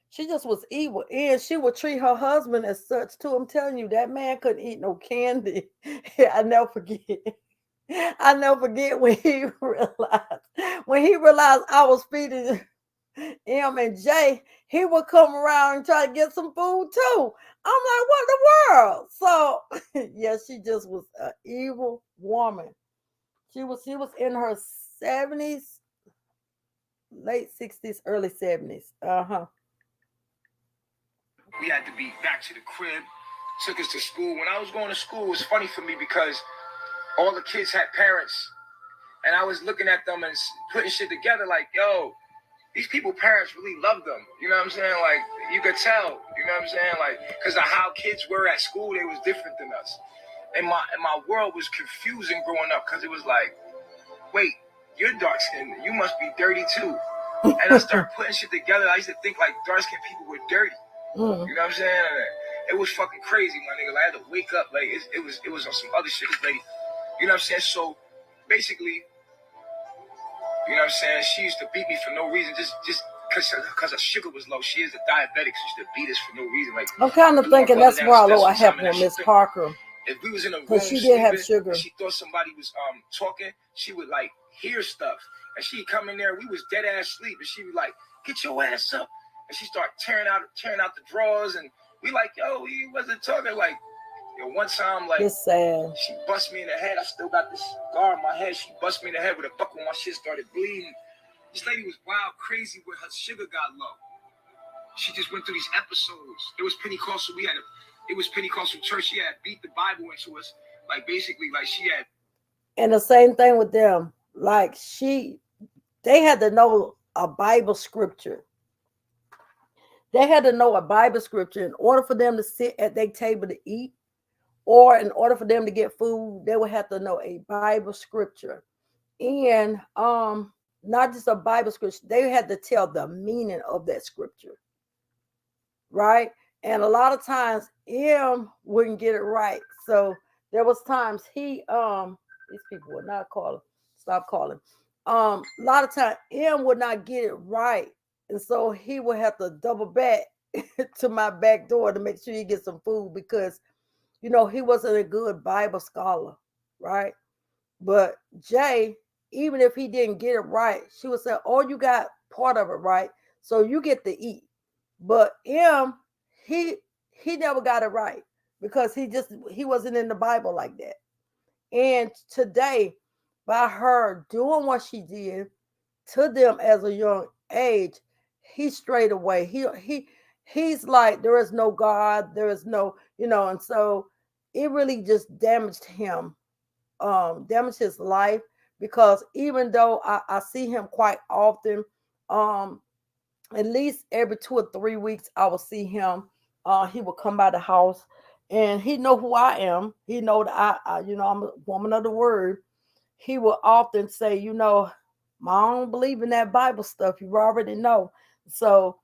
She just was evil, and she would treat her husband as such too. I'm telling you, that man couldn't eat no candy. I never forget. I never forget when he realized I was feeding M and J, he would come around and try to get some food too. I'm like, what in the world? So yeah, she just was an evil woman. She was in her 70s, late 60s, early 70s. Uh-huh. We had to be back to the crib, took us to school. When I was going to school, it was funny for me because all the kids had parents, and I was looking at them and putting shit together like, yo, these people parents really love them. You know what I'm saying? Like, you could tell, you know what I'm saying? Like, because of how kids were at school, they was different than us. And my world was confusing growing up, because it was like, wait, you're dark skinned, you must be dirty too. And I started putting shit together. I used to think like dark skinned people were dirty. You know what I'm saying? It was fucking crazy, my nigga. Like, I had to wake up. Like, it was on some other shit. Like, you know what I'm saying? So basically, you know what I'm saying, she used to beat me for no reason, just because her sugar was low. She is a diabetic. She used to beat us for no reason. Like, I'm kind of thinking that's why I happened with Miss Parker. If we was in a room, because she did have sugar, and she thought somebody was talking, she would like hear stuff, and she'd come in there. We was dead ass sleep, and she would like, get your ass up, and she started tearing out the drawers, and we like, yo, he wasn't talking. Like, yo, one time, like, it's sad. She bust me in the head. I still got this scar on my head. She bust me in the head with a buckle. My shit started bleeding. This lady was wild crazy where her sugar got low. She just went through these episodes. It was Pentecostal. It was Pentecostal church. She had beat the Bible into us. Like, basically, like, she had. And the same thing with them. Like, they had to know a Bible scripture. They had to know a Bible scripture in order for them to sit at their table to eat, or in order for them to get food, they would have to know a Bible scripture. And not just a Bible scripture, they had to tell the meaning of that scripture. Right? And a lot of times M wouldn't get it right. So there was times these people would not call him. Stop calling. A lot of times M would not get it right. And so he would have to double back to my back door to make sure he gets some food, because he wasn't a good Bible scholar, right? But Jay, even if he didn't get it right, she would say, oh, you got part of it right, so you get to eat. But M, he never got it right, because he wasn't in the Bible like that. And today, by her doing what she did to them as a young age, he strayed away. He's like, there is no God, there is no, and so it really just damaged him, damaged his life, because even though I see him quite often, at least every 2 or 3 weeks, I will see him. He will come by the house, and he know who I am. He know that I'm a woman of the word. He will often say, I don't believe in that Bible stuff. You already know. So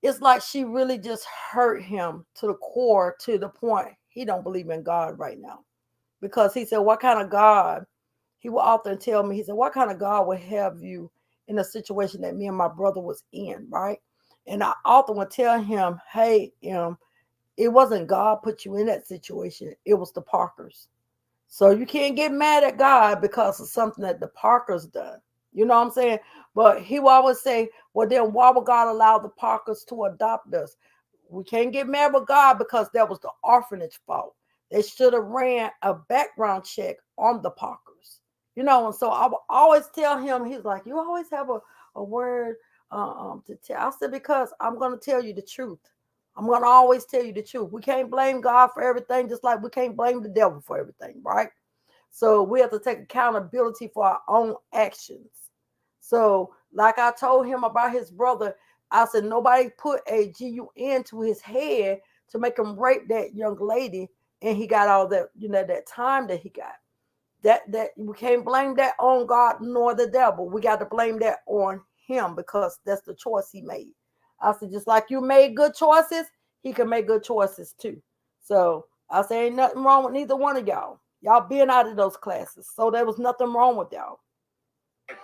it's like she really just hurt him to the core, to the point he don't believe in God right now. Because he said, what kind of God? He will often tell me, he said, what kind of God would have you in a situation that me and my brother was in, right? And I often would tell him, hey, it wasn't God put you in that situation. It was the Parkers. So you can't get mad at God because of something that the Parkers done. You know what I'm saying? But he will always say, well, then why would God allow the Parkers to adopt us? We can't get mad with God because that was the orphanage fault. They should have ran a background check on the Parkers. And so I will always tell him, he's like, you always have a word to tell. I said, because I'm going to tell you the truth. I'm going to always tell you the truth. We can't blame God for everything, just like we can't blame the devil for everything, right? So we have to take accountability for our own actions. So like I told him about his brother, I said, nobody put a GUN to his head to make him rape that young lady and he got all that, that time that he got. That we can't blame that on God nor the devil. We got to blame that on him, because that's the choice he made. I said, just like you made good choices, he can make good choices too. So I say, ain't nothing wrong with neither one of y'all. Y'all been out of those classes, so there was nothing wrong with y'all.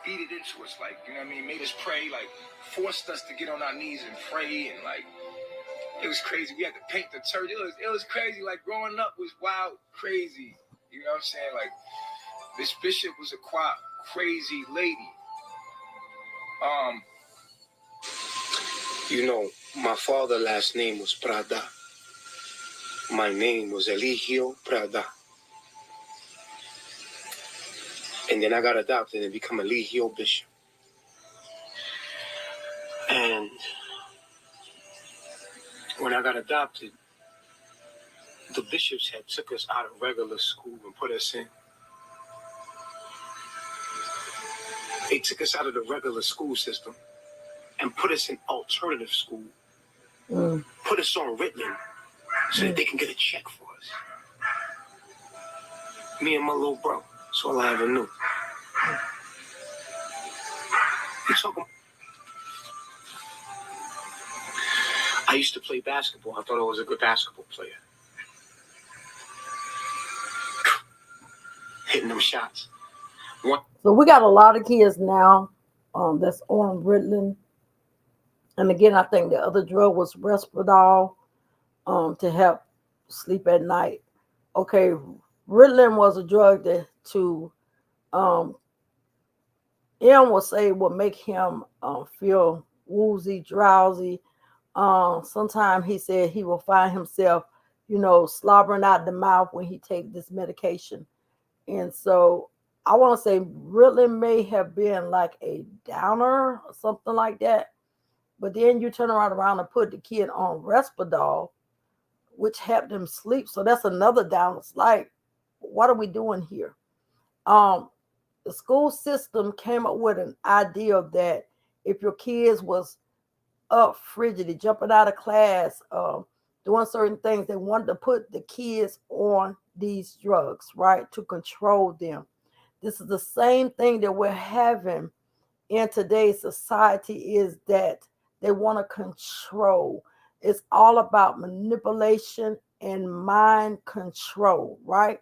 Feed it into us, like, you know what I mean? Made us pray, like, forced us to get on our knees and pray, and like, it was crazy. We had to paint the church. It was crazy. Like, growing up was wild, crazy. You know what I'm saying? Like, this bishop was a quite crazy lady. You know, my father's last name was Prada. My name was Eligio Prada. And then I got adopted and become Eligio Bishop. And when I got adopted, the bishops had took us out of regular school and put us in. They took us out of the regular school system and put us in alternative school. Put us on Ritalin so that they can get a check for us. Me and my little bro. That's all I ever knew. I used to play basketball. I thought I was a good basketball player. Hitting them shots. So we got a lot of kids now that's on Ritalin. And again, I think the other drug was Risperdal to help sleep at night. Okay, Ritalin was a drug that M will say will make him feel woozy, drowsy. Sometimes he said he will find himself, slobbering out the mouth when he takes this medication. And so I want to say Ritalin may have been like a downer or something like that. But then you turn around and put the kid on Risperdal, which helped him sleep. So that's another downer. It's like, what are we doing here? The school system came up with an idea that if your kids was up frigidly, jumping out of class, doing certain things, they wanted to put the kids on these drugs, right, to control them. This is the same thing that we're having in today's society, is that they want to control. It's all about manipulation and mind control, right?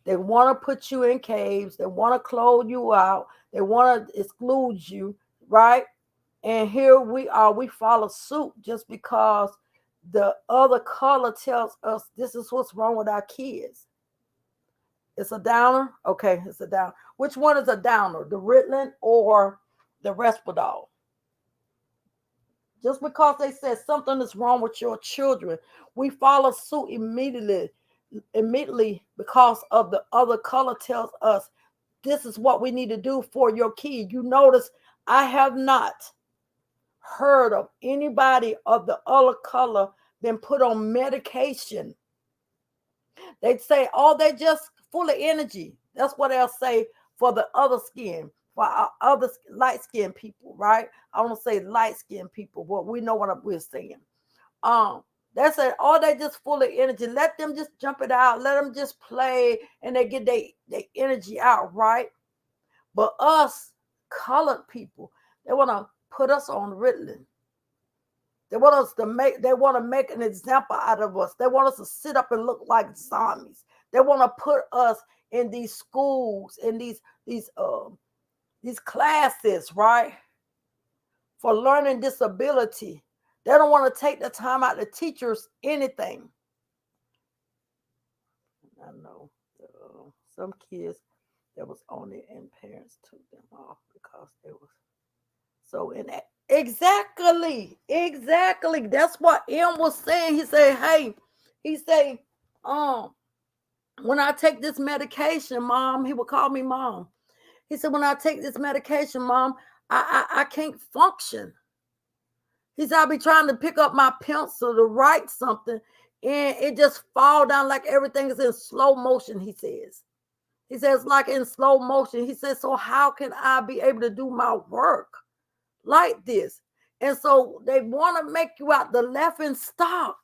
They want to put you in caves. They want to close you out. They want to exclude you, right? And here we are. We follow suit just because the other color tells us this is what's wrong with our kids. It's a downer? Okay, it's a downer. Which one is a downer? The Ritalin or the Risperdal? Just because they said something is wrong with your children, we follow suit immediately because of the other color tells us this is what we need to do for your kid. You notice I have not heard of anybody of the other color been put on medication. They'd say, oh, they're just full of energy. That's what they'll say for the other skin, for our other light-skinned people, right? I want to say light-skinned people, but we know what we're saying. They said, oh, they just full of energy. Let them just jump it out. Let them just play, and they get their energy out, right? But us colored people, they want to put us on Ritalin. They want to make an example out of us. They want us to sit up and look like zombies. They want to put us in these schools, in these classes, right? For learning disability. They don't want to take the time out to teach us anything. I know some kids that was on it and parents took them off because they was so in that. Exactly. That's what M was saying. He said, when I take this medication, Mom, he would call me Mom. He said, when I take this medication, Mom, I can't function. He said, I'll be trying to pick up my pencil to write something, and it just fall down like everything is in slow motion, he says. He says, like in slow motion. He says, so how can I be able to do my work like this? And so they want to make you out the laughing stock.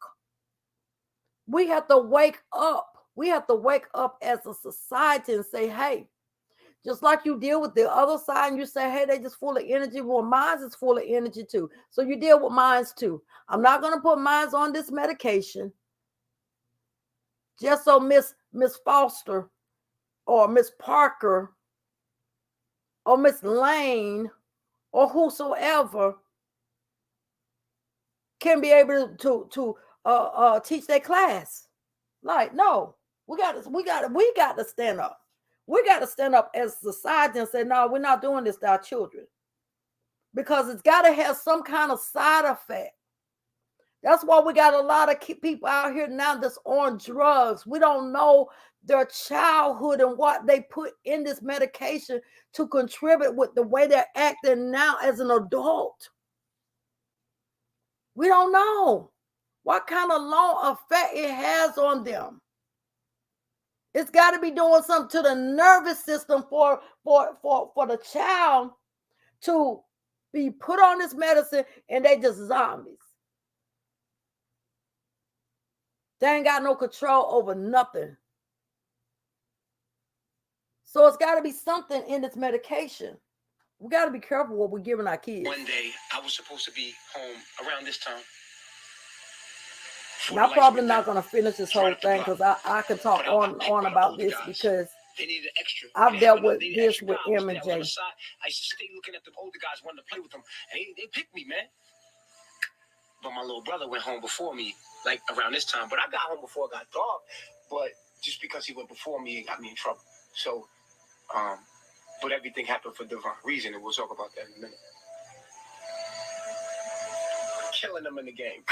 We have to wake up. We have to wake up as a society and say, hey, just like you deal with the other side and you say, hey, they just full of energy. Well, mine is full of energy too. So you deal with mine too. I'm not going to put mine on this medication just so Miss Foster or Miss Parker or Miss Lane or whosoever can be able to teach their class. Like, no, we got to stand up. We got to stand up as a society and say, no, we're not doing this to our children. Because it's got to have some kind of side effect. That's why we got a lot of people out here now that's on drugs. We don't know their childhood and what they put in this medication to contribute with the way they're acting now as an adult. We don't know what kind of long effect it has on them. It's got to be doing something to the nervous system for the child to be put on this medicine and they just zombies. They ain't got no control over nothing. So it's got to be something in this medication. We got to be careful what we're giving our kids. One day, I was supposed to be home around this time. I'm probably not going to finish this whole thing because I can talk on about this because they needed extra. I've dealt with this with M and J. I used to stay looking at the older guys wanting to play with them. And they picked me, man. But my little brother went home before me, like around this time. But I got home before it got dark. But just because he went before me, it got me in trouble. So, but everything happened for divine reason, and we'll talk about that in a minute. Killing them in the game.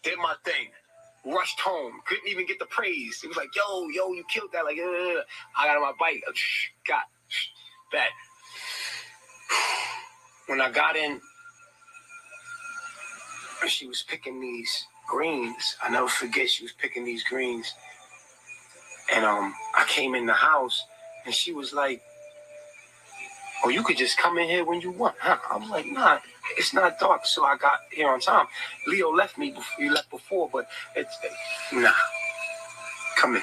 Did my thing. Rushed home. Couldn't even get the praise. It was like, yo, you killed that. Like, I got on my bike. Got back. When I got in, she was picking these greens. I never forget, she was picking these greens. And I came in the house, and she was like, oh, you could just come in here when you want, huh? I was like, nah, it's not dark, so I got here on time. Leo left me before, he left before, but it's, nah, come in.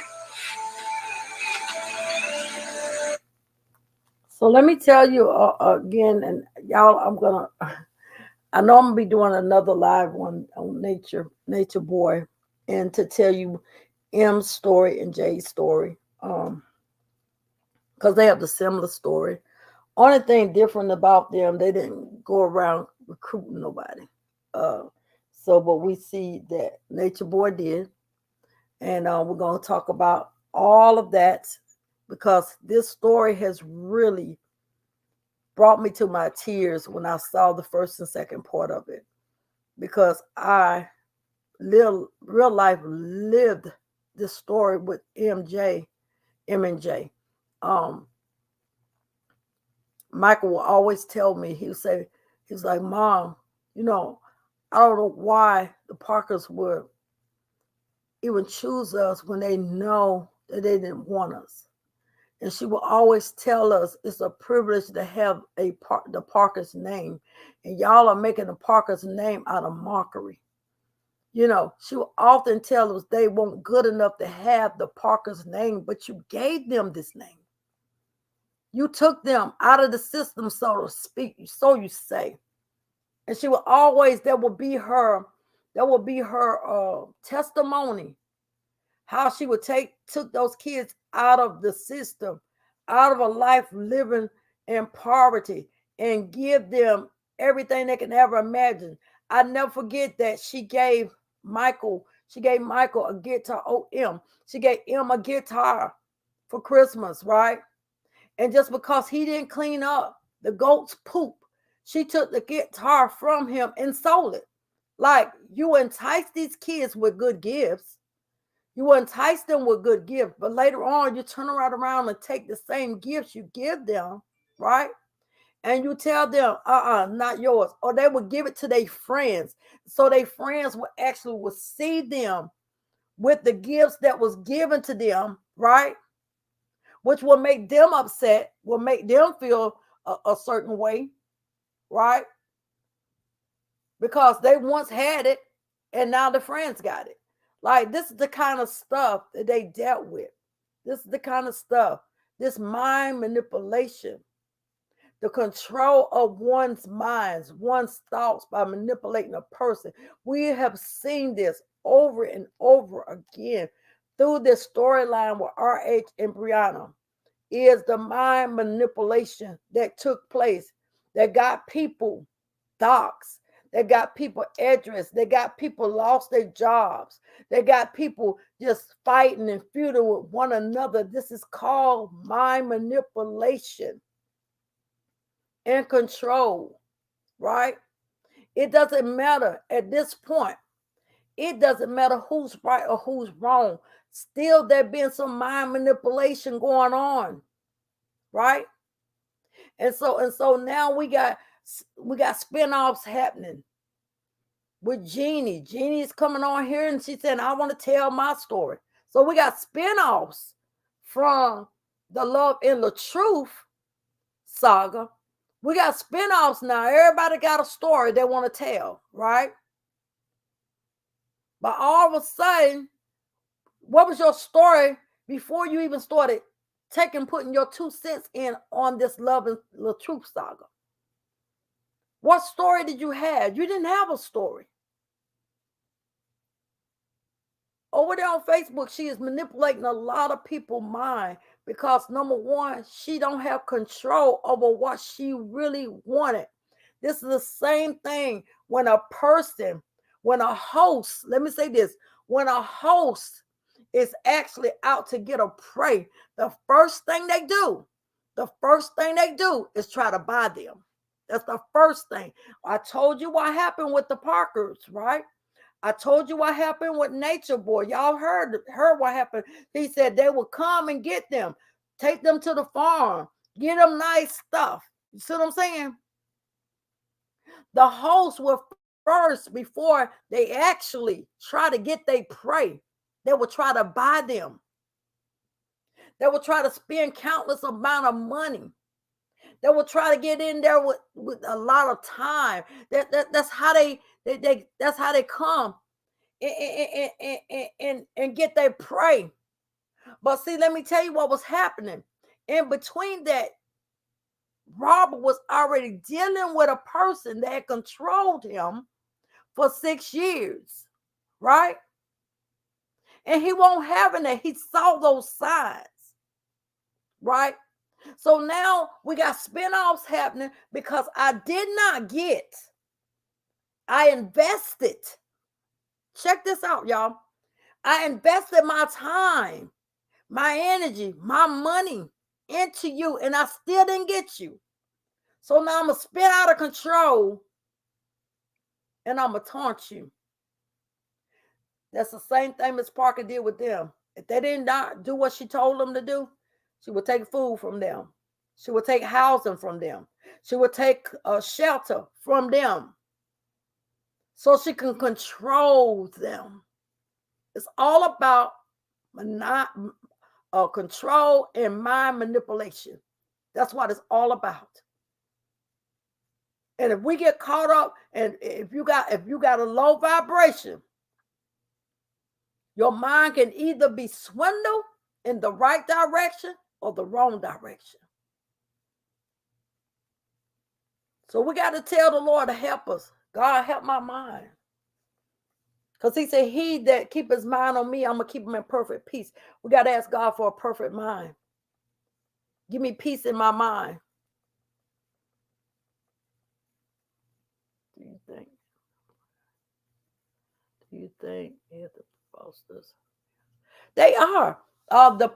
So let me tell you again, and y'all, I know I'm going to be doing another live one on Nature Boy, and to tell you M's story and Jay's story, because they have the similar story. Only thing different about them, they didn't go around recruiting nobody. But we see that Nature Boy did. And we're going to talk about all of that because this story has really brought me to my tears when I saw the first and second part of it. Because I real life lived this story with M and J. Michael will always tell me, he's like, Mom, I don't know why the Parkers would even choose us when they know that they didn't want us. And she will always tell us it's a privilege to have the Parkers name. And y'all are making the Parkers name out of mockery. She will often tell us they weren't good enough to have the Parkers name, but you gave them this name. You took them out of the system, so to speak, so you say. And she will always, that will be her testimony, how she would took those kids out of the system, out of a life living in poverty, and give them everything they can ever imagine. I never forget that she gave Michael a guitar, M. She gave M a guitar for Christmas, right? And just because he didn't clean up the goat's poop, she took the guitar from him and sold it. Like, you entice these kids with good gifts. You entice them with good gifts. But later on, you turn around and take the same gifts you give them, right? And you tell them, not yours. Or they would give it to their friends. So their friends would see them with the gifts that was given to them, right? Which will make them upset, will make them feel a certain way, right? Because they once had it and now the friends got it. Like, this is the kind of stuff that they dealt with. This is the kind of stuff, this mind manipulation, the control of one's minds, one's thoughts by manipulating a person. We have seen this over and over again through this storyline with RH and Brianna. Is the mind manipulation that took place, that got people doxxed, that got people addressed, that got people lost their jobs, that got people just fighting and feuding with one another. This is called mind manipulation and control, right? It doesn't matter at this point. It doesn't matter who's right or who's wrong. Still, there been some mind manipulation going on, right? And so now we got spinoffs happening with Jeannie. Jeannie is coming on here and she said, I want to tell my story. So we got spinoffs from the Love and the Truth saga. We got spinoffs now. Everybody got a story they want to tell, right? But all of a sudden, what was your story before you even started putting your 2 cents in on this Love and the Truth saga? What story did you have? You didn't have a story. Over there on Facebook, she is manipulating a lot of people's mind because, number one, she don't have control over what she really wanted. This is the same thing when a host, let me say this, when a host is actually out to get a prey, the first thing they do is try to buy them. That's the first thing. I told you what happened with the Parkers, right? I told you what happened with Nature Boy. Y'all heard what happened. He said they would come and get them, take them to the farm, get them nice stuff. You see what I'm saying? The hosts were first, before they actually try to get their prey, they would try to buy them. They would try to spend countless amount of money. They will try to get in there with a lot of time. That's how they come and get their prey. But see, let me tell you what was happening. In between that, Robert was already dealing with a person that had controlled him for 6 years, right? And he won't having that. He saw those signs, right? So now we got spinoffs happening because I invested. Check this out, y'all. I invested my time, my energy, my money into you, and I still didn't get you. So now I'm going to spin out of control and I'm going to taunt you. That's the same thing Miss Parker did with them. If they did not do what she told them to do, she would take food from them. She would take housing from them. She would take shelter from them so she can control them. It's all about control and mind manipulation. That's what it's all about. And if we get caught up, and if you got a low vibration, your mind can either be swindled in the right direction or the wrong direction. So we got to tell the Lord to help us. God, help my mind. Because he said, he that keep his mind on me, I'm going to keep him in perfect peace. We got to ask God for a perfect mind. Give me peace in my mind. Do you think if the Fosters? They are. The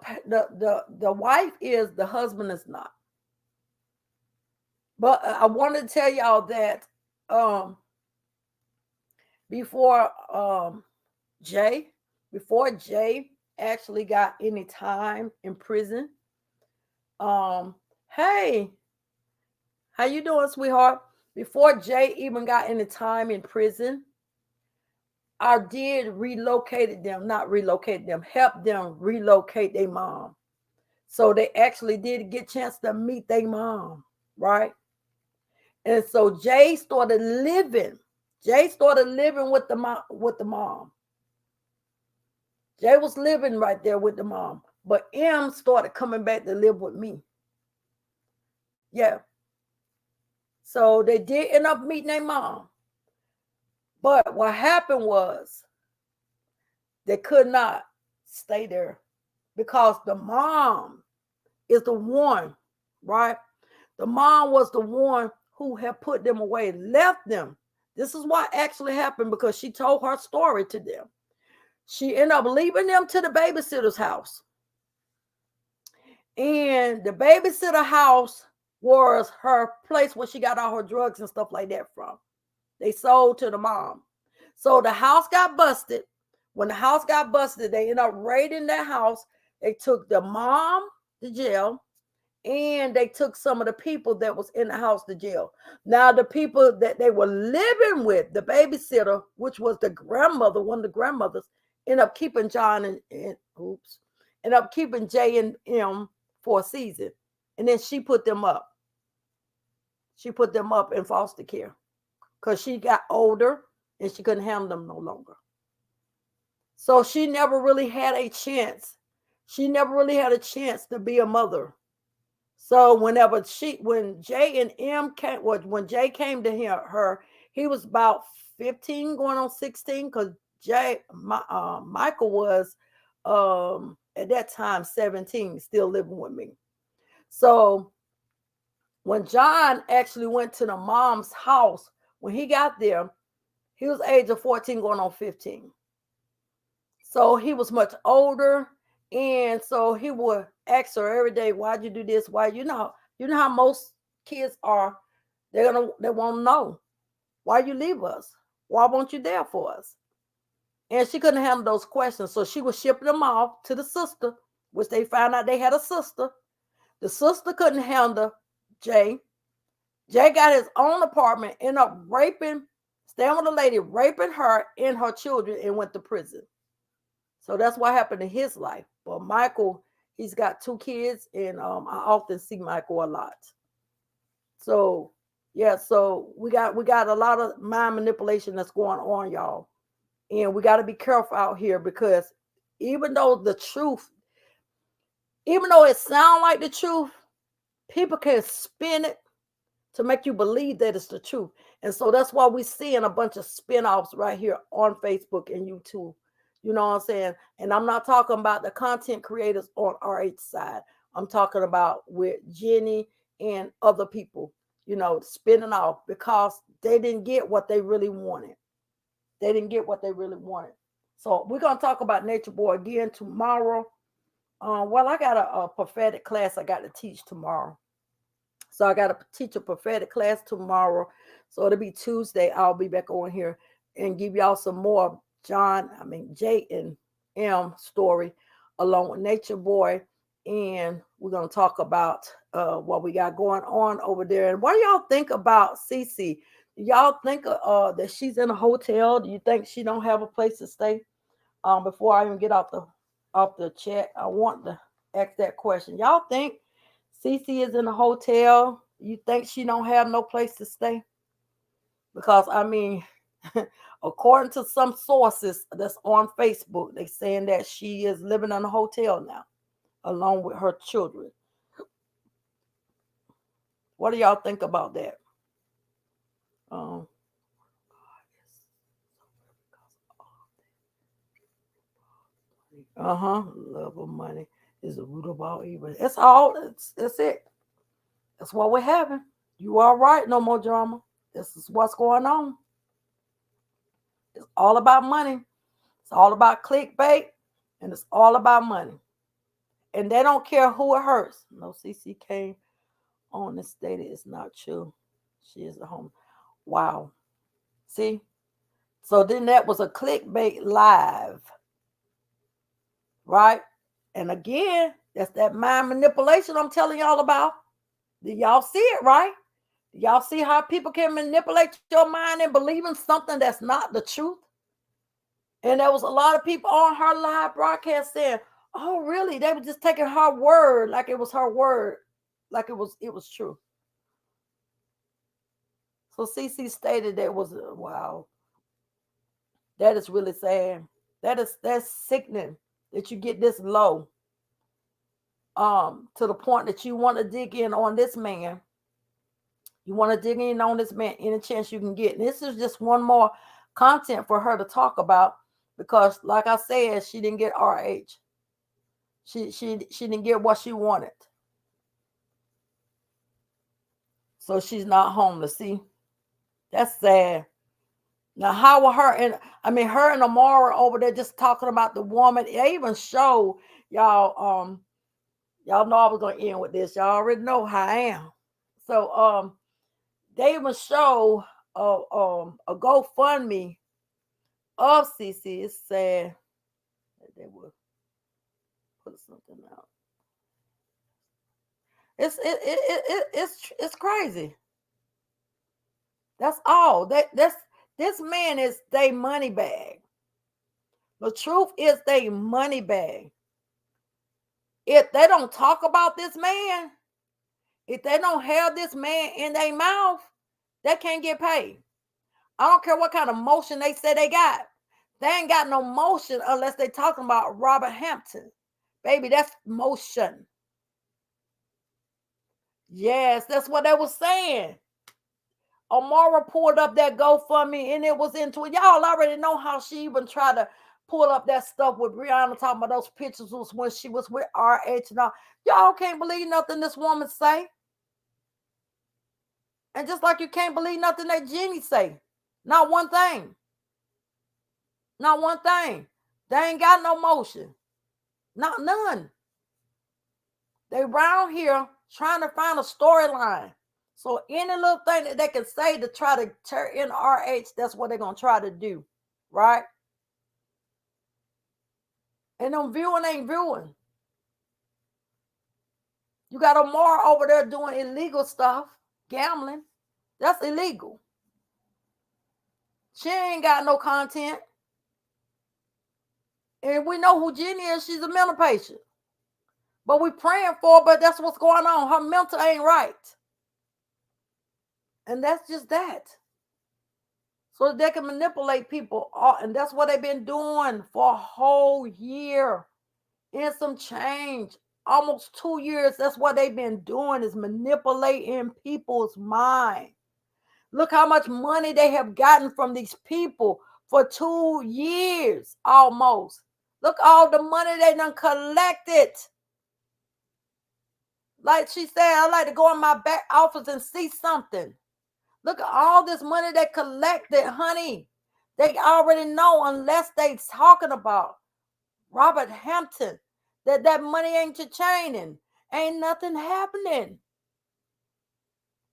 wife is, the husband is not. But I wanted to tell y'all that before Jay actually got any time in prison, hey, how you doing, sweetheart? Before Jay even got any time in prison, I did help them relocate their mom. So they actually did get a chance to meet their mom, right? And so Jay started living with the mom. Jay was living right there with the mom, but M started coming back to live with me. Yeah. So they did end up meeting their mom. But what happened was they could not stay there because the mom is the one, right? The mom was the one who had put them away, left them. This is what actually happened because she told her story to them. She ended up leaving them to the babysitter's house. And the babysitter house was her place where she got all her drugs and stuff like that from. They sold to the mom. So the house got busted. When the house got busted, they ended up raiding that house. They took the mom to jail, and they took some of the people that was in the house to jail. Now, the people that they were living with, the babysitter, which was the grandmother, one of the grandmothers, ended up keeping ended up keeping Jay and M for a season. And then she put them up. She put them up in foster care because she got older and she couldn't handle them no longer. So she never really had a chance. She never really had a chance to be a mother. So when Jay and M came, when Jay came to her, he was about 15 going on 16 because Michael was at that time 17, still living with me. So when John actually went to the mom's house, when he got there, he was age of 14 going on 15. So he was much older. And so he would ask her every day, why'd you do this? Why? You know how most kids are. They want to know, why you leave us? Why weren't you there for us? And she couldn't handle those questions. So she was shipping them off to the sister, which they found out they had a sister. The sister couldn't handle Jay. Jay got his own apartment, ended up staying with a lady, raping her and her children, and went to prison. So that's what happened in his life. But Michael, he's got 2 kids, and I often see Michael a lot. So yeah, so we got a lot of mind manipulation that's going on, y'all. And we got to be careful out here because even though it sounds like the truth, people can spin it to make you believe that it's the truth. And so that's why we're seeing a bunch of spin-offs right here on Facebook and YouTube. You know what I'm saying? And I'm not talking about the content creators on RH side. I'm talking about with Jenny and other people, spinning off because they didn't get what they really wanted. They didn't get what they really wanted. So we're going to talk about Nature Boy again tomorrow. I got a prophetic class I got to teach tomorrow. So I got to teach a prophetic class tomorrow. So it'll be Tuesday. I'll be back on here and give y'all some more Jay and M story along with Nature Boy. And we're going to talk about what we got going on over there. And what do y'all think about Cece? Do y'all think that she's in a hotel? Do you think she don't have a place to stay? Before I even get off the chat, I want to ask that question. Y'all think Cece is in a hotel? You think she don't have no place to stay? Because according to some sources that's on Facebook, they saying that she is living in a hotel now, along with her children. What do y'all think about that? Love of money is the root of all evil. That's all. That's it. That's what we're having. You all right? No more drama. This is what's going on. It's all about money. It's all about clickbait, and it's all about money. And they don't care who it hurts. No, CC came on and stated it's not true. She is a home. Wow. See? So then that was a clickbait live. Right? And again, that's that mind manipulation I'm telling y'all about. Do y'all see it, right? Do y'all see how people can manipulate your mind and believe in something that's not the truth? And there was a lot of people on her live broadcast saying, oh, really? They were just taking her word like it was her word, like it was true. So CC stated that was, wow. That is really sad. That's sickening. that you get this low, to the point that you want to dig in on this man. You want to dig in on this man any chance you can get. And this is just one more content for her to talk about, because like I said, she didn't get RH. She didn't get what she wanted. So she's not homeless. See, that's sad. Now, how were her and her and Amara over there just talking about the woman? They even show y'all. Y'all know I was gonna end with this. Y'all already know how I am. So they even show a GoFundMe of CC. It's sad that they would put something out. It's crazy. That's all. This man is their money bag. The truth is their money bag. If they don't talk about this man, if they don't have this man in their mouth, they can't get paid. I don't care what kind of motion they say they got. They ain't got no motion unless they talking about Robert Hampton. Baby, that's motion. Yes, that's what they was saying. Amara pulled up that GoFundMe and it was into it. Y'all already know how she even tried to pull up that stuff with Brianna, talking about those pictures was when she was with RH and all. Y'all can't believe nothing this woman say. And just like you can't believe nothing that Jenny say. Not one thing. Not one thing. They ain't got no motion. Not none. They round here trying to find a storyline. So any little thing that they can say to try to tear in RH, that's what they're going to try to do. Right? And them viewing ain't viewing. You got Amara over there doing illegal stuff, gambling. That's illegal. She ain't got no content. And we know who Jenny is. She's a mental patient. But we praying for her, but that's what's going on. Her mental ain't right. And that's just that. So that they can manipulate people. And that's what they've been doing for a whole year. And some change. Almost 2 years. That's what they've been doing, is manipulating people's mind. Look how much money they have gotten from these people for 2 years almost. Look all the money they done collected. Like she said, I like to go in my back office and see something. Look at all this money they collected, honey. They already know, unless they talking about Robert Hampton, that money ain't cha-chaining. Ain't nothing happening.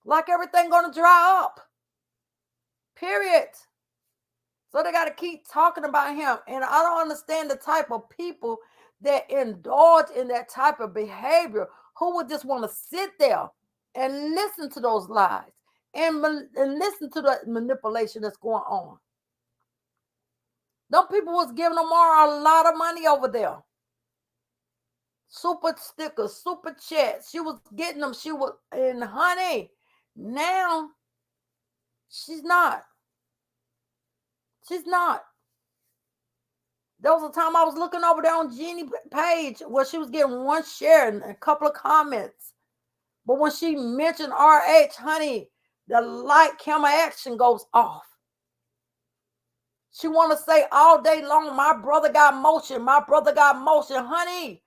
Like everything gonna dry up. Period. So they got to keep talking about him. And I don't understand the type of people that indulge in that type of behavior, who would just want to sit there and listen to those lies and listen to the manipulation that's going on. Them people was giving Amara a lot of money over there. Super stickers, super chats. She was getting them. She was, and honey, now she's not. She's not. There was a time I was looking over there on Jeannie's page where she was getting one share and a couple of comments. But when she mentioned RH, honey, the light camera action goes off. She want to say all day long, my brother got motion, my brother got motion, honey.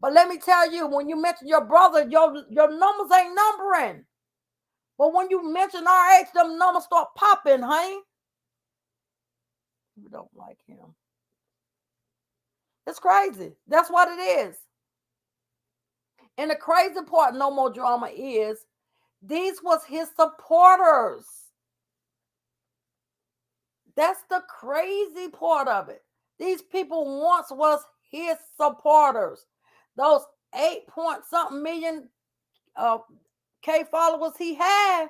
But let me tell you, when you mention your brother, your numbers ain't numbering. But when you mention RH, them numbers start popping, honey. You don't like him. It's crazy. That's what it is. And the crazy part, No More Drama, is these was his supporters. That's the crazy part of it. These people once was his supporters. Those 8-point-something million K followers he had,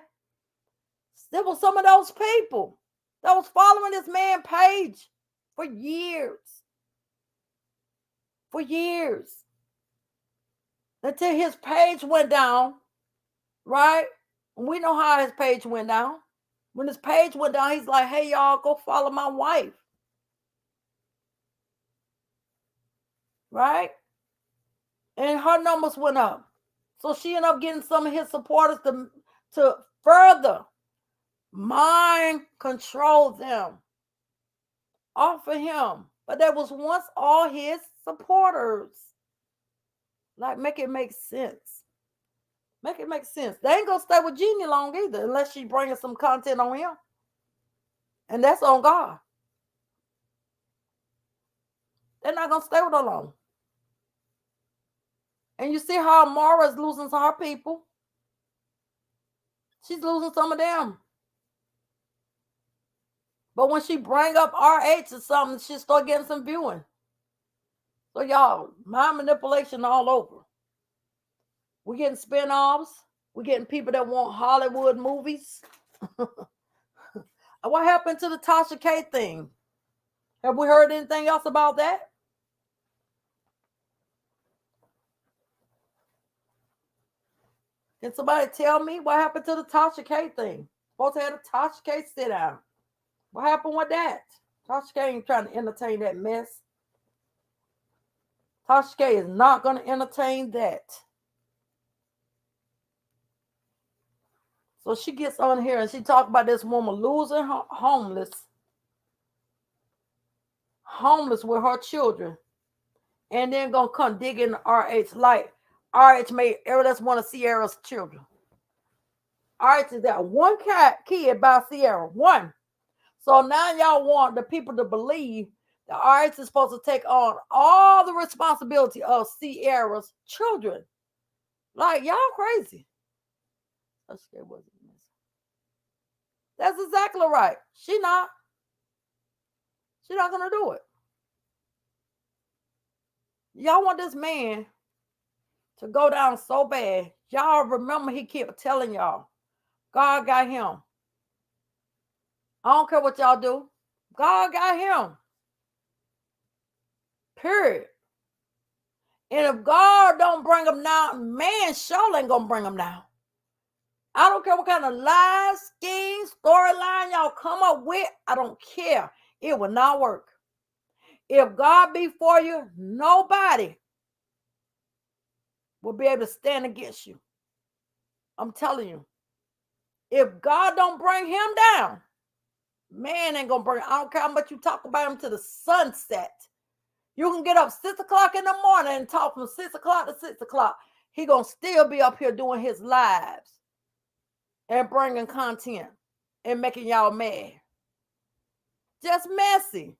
there was some of those people that was following this man page for years. For years. Until his page went down, right? And we know how his page went down. When his page went down, he's like, hey, y'all, go follow my wife. right? And her numbers went up. So she ended up getting some of his supporters to further mind control them off of him. But that was once all his supporters. Like, make it make sense. Make it make sense. They ain't gonna stay with Jeannie long either, unless she bringing some content on him. And that's on God. They're not gonna stay with her long. And you see how Mara's losing some of her people. She's losing some of them. But when she bring up RH or something, she start getting some viewing. So y'all, mind manipulation all over. We're getting spinoffs. We're getting people that want Hollywood movies. What happened to the Tasha K thing? Have we heard anything else about that? Can somebody tell me what happened to the Tasha K thing? Supposed to have a Tasha K sit down. What happened with that? Tasha K ain't trying to entertain that mess. Tasha K is not going to entertain that. So she gets on here and she talks about this woman losing her homeless with her children, and then gonna come dig in RH like RH made that's one of Sierra's children. RH is that one kid by Sierra, one. So now y'all want the people to believe that RH is supposed to take on all the responsibility of Sierra's children. Like, y'all crazy. That's exactly right. She's not gonna do it. Y'all want this man to go down so bad. Y'all remember he kept telling y'all, God got him. I don't care what y'all do. God got him. Period. And if God don't bring him down, man sure ain't gonna bring him down. I don't care what kind of lies, schemes, storyline y'all come up with. I don't care. It will not work. If God be for you, nobody will be able to stand against you. I'm telling you. If God don't bring him down, man ain't gonna bring him. I don't care how much you talk about him to the sunset. You can get up 6 o'clock in the morning and talk from 6 o'clock to 6 o'clock. He gonna still be up here doing his lives and bringing content and making y'all mad. Just messy.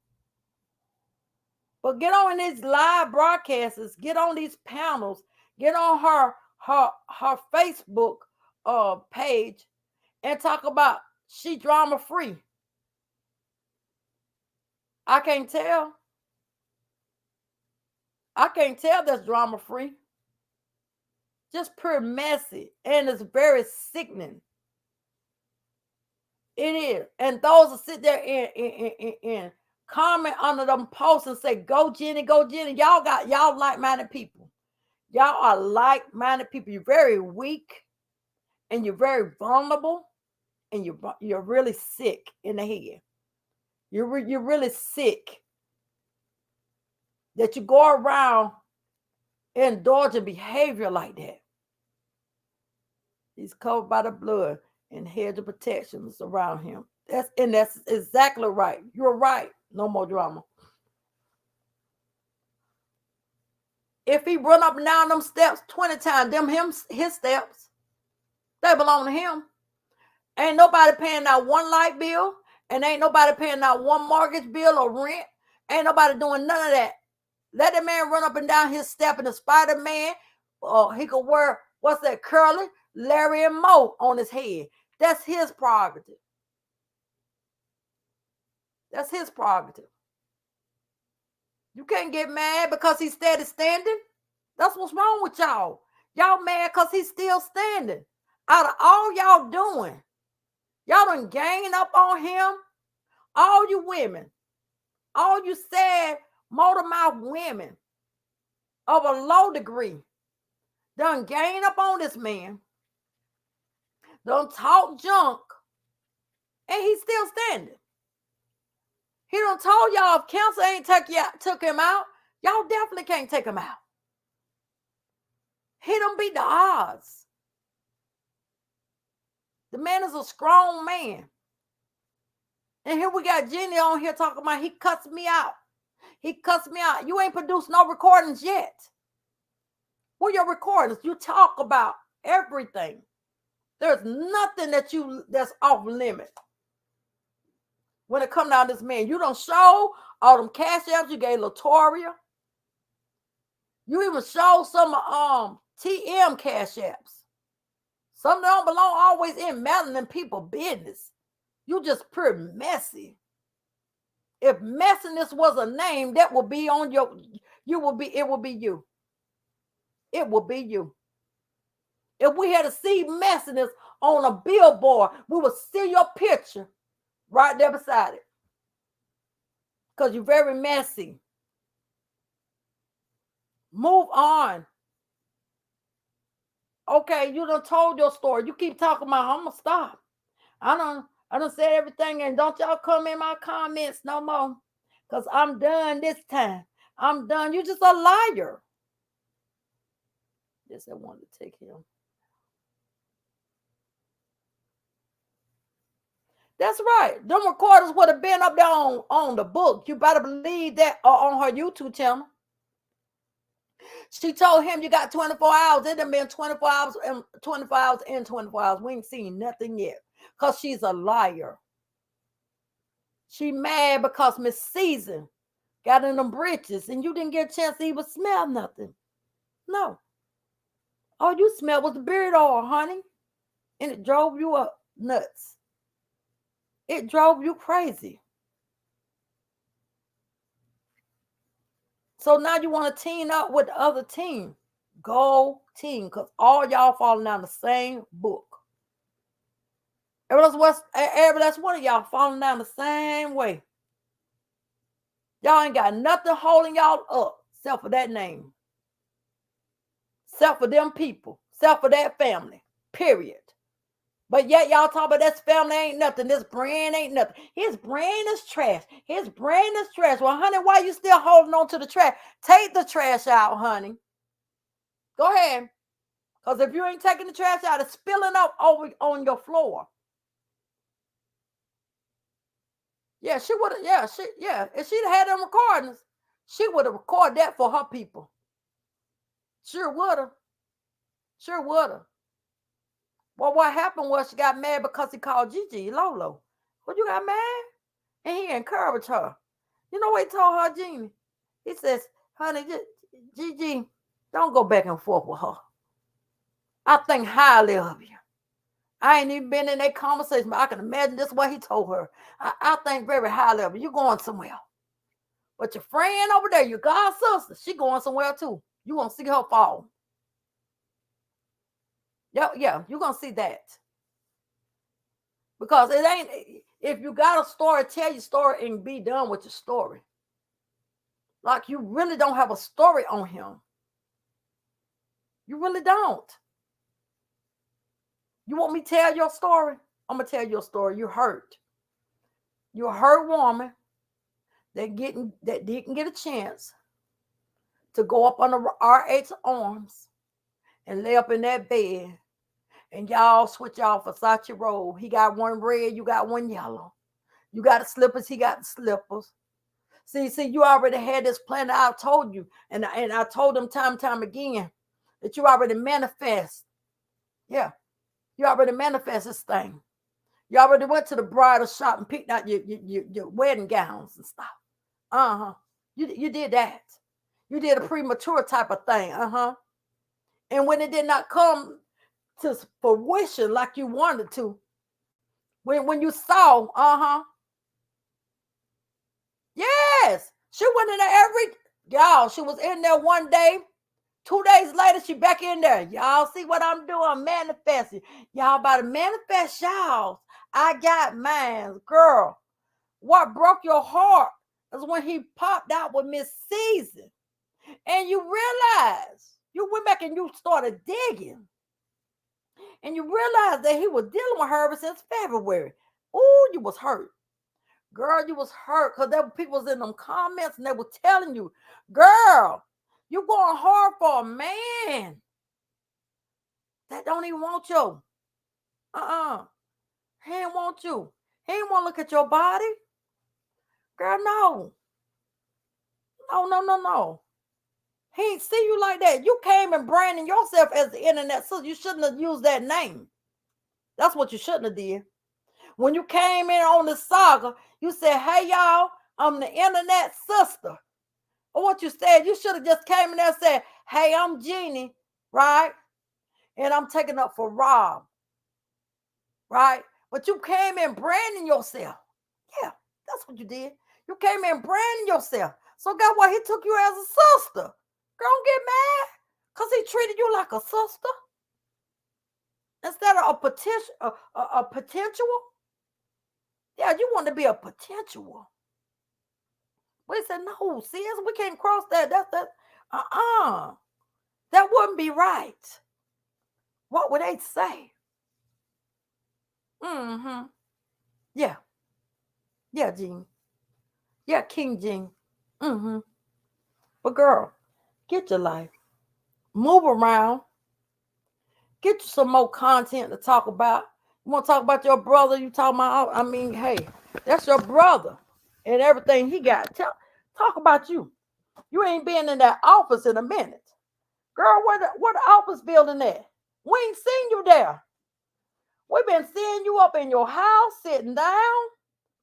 But get on these live broadcasts, get on these panels, get on her Facebook page and talk about she drama free. I can't tell. I can't tell that's drama free. Just pure messy. And it's very sickening. It is. And those that sit there and comment under them posts and say, go Jenny, go Jenny. Y'all like-minded people. Y'all are like-minded people. You're very weak and you're very vulnerable and you're really sick in the head. You're really sick that you go around indulging behavior like that. He's covered by the blood and hedge of protection is around him. That's exactly right. You're right. No more drama. If he run up and down them steps 20 times, his steps, they belong to him. Ain't nobody paying that one light bill, and ain't nobody paying that one mortgage bill or rent. Ain't nobody doing none of that. Let the man run up and down his step in the Spider-Man. He could wear, what's that, curly, Larry and Moe on his head. That's his prerogative. That's his prerogative. You can't get mad because he's steady standing. That's what's wrong with y'all. Y'all mad because he's still standing. Out of all y'all doing, y'all done gang up on him. All you women, all you sad, motor mouth women of a low degree, done gang up on this man, done talk junk, and he's still standing. He done told y'all if cancer ain't took him out, Y'all definitely can't take him out. He don't beat the odds. The man is a strong man. And here we got Jenny on here talking about he cuts me out. He cuts me out. You ain't produced no recordings yet. Where your recordings? You talk about everything. There's nothing that's off limit. When it comes down to this man, you don't show all them cash apps you gave Latoria. You even show some TM cash apps. Some don't belong always in meddling people business. You just pretty messy. If messiness was a name, that would be on it will be you. It will be you. If we had to see messiness on a billboard, we would see your picture right there beside it. Because you're very messy. Move on. Okay, you done told your story. You keep talking about, I'm going to stop. I done said everything, and don't y'all come in my comments no more. Because I'm done this time. I'm done. You're just a liar. Yes, I wanted to take him. That's right. Them recorders would have been up there on the book. You better believe that, on her YouTube channel. She told him you got 24 hours. It done been 24 hours and 24 hours and 24 hours. We ain't seen nothing yet. Because she's a liar. She mad because Miss Season got in them britches and you didn't get a chance to even smell nothing. No. All you smelled was the beard oil, honey. And it drove you up nuts. It drove you crazy. So now you want to team up with the other team. Go team, because all y'all falling down the same book. Every last one of y'all falling down the same way. Y'all ain't got nothing holding y'all up except for that name. Except for them people. Except for that family. Period. But yet y'all talk about this family ain't nothing. This brand ain't nothing. His brand is trash. His brand is trash. Well, honey, why you still holding on to the trash? Take the trash out, honey. Go ahead. Because if you ain't taking the trash out, it's spilling up over on your floor. Yeah, she would have, if she'd had them recordings, she would have recorded that for her people. Sure would have. Sure would have. Well, what happened was she got mad because he called Gigi Lolo. Well, you got mad? And he encouraged her. You know what he told her, Jeannie? He says, honey, Gigi, don't go back and forth with her. I think highly of you. I ain't even been in that conversation, but I can imagine this is what he told her. I think very highly of you. You're going somewhere. But your friend over there, your god sister, she going somewhere too. You gonna see her fall. Yeah, you're gonna see that. Because it ain't, if you got a story, tell your story and be done with your story. Like you really don't have a story on him. You really don't. You want me to tell your story? I'm going to tell your story. You're hurt. You're a hurt woman that didn't get a chance to go up under RH's arms and lay up in that bed. And y'all switch off Versace robe. He got one red, you got one yellow. You got the slippers, he got the slippers. See, you already had this plan. I told you, and I told them time again that you already manifest. Yeah. You already manifest this thing. You already went to the bridal shop and picked out your wedding gowns and stuff. Uh-huh. You did that. You did a premature type of thing. Uh-huh. And when it did not come to fruition like you wanted to, when you saw, uh-huh. Yes. She went in there she was in there one day. 2 days later, she back in there. Y'all see what I'm doing? I'm manifesting. Y'all about to manifest y'all. I got mine. Girl, what broke your heart is when he popped out with Miss Season. And you realize, you went back and you started digging. And you realized that he was dealing with her ever since February. Ooh, you was hurt. Girl, you was hurt because there were people was in them comments and they were telling you, girl, you going hard for a man that don't even want you. He ain't want you. He ain't want to look at your body. Girl, no. No. He ain't see you like that. You came and branding yourself as the internet, so you shouldn't have used that name. That's what you shouldn't have did. When you came in on the saga, you said, hey, y'all, I'm the internet sister. Or what you said, you should have just came in there and said, hey, I'm Jeannie, right? And I'm taking up for Rob, right? But you came in branding yourself. Yeah, that's what you did. You came in branding yourself. So guess what? He took you as a sister. Girl, don't get mad because he treated you like a sister instead of a potential. Yeah, you want to be a potential. We said, no, sis, we can't cross that. That wouldn't be right. What would they say? Yeah. Yeah, Jean. Yeah, King Jean. But girl, get your life. Move around. Get you some more content to talk about. You want to talk about your brother? You talking about, hey, that's your brother and everything he got. Talk about you. You ain't been in that office in a minute. Girl, where the office building at? We ain't seen you there. We've been seeing you up in your house, sitting down,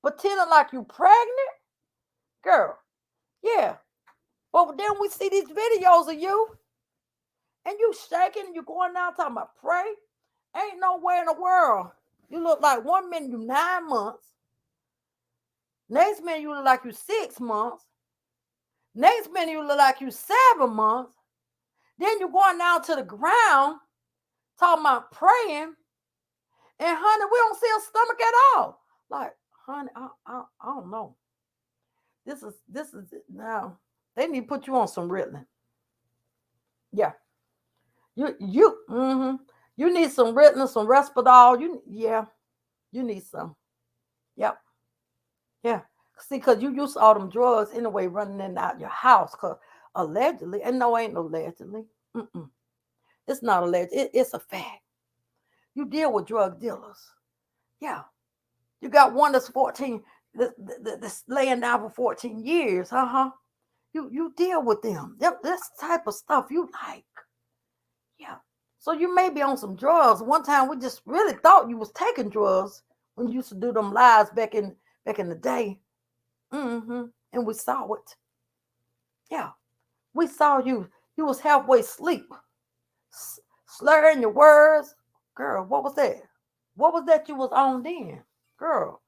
pretending like you pregnant. Girl, yeah. But then we see these videos of you, and you shaking, you going down talking about pray. Ain't nowhere in the world. You look like 1 minute you 9 months. Next minute you look like you 6 months. Next minute you look like you 7 months. Then you going down to the ground talking about praying. And honey, we don't see a stomach at all. Like, honey, I don't know. This is now. They need to put you on some Ritalin. Yeah. You need some Ritalin, some Risperdal. You need some. Yep. Yeah. See, because you use all them drugs anyway running in and out your house. Because allegedly, and no, ain't no allegedly. It's not alleged. It's a fact. You deal with drug dealers. Yeah. You got one that's 14, that's laying down for 14 years. You deal with them. This type of stuff you like. Yeah. So you may be on some drugs. One time we just really thought you was taking drugs when you used to do them lives back in the day. And we saw it. Yeah. We saw you. You was halfway asleep. Slurring your words. Girl, what was that? What was that you was on then? Girl,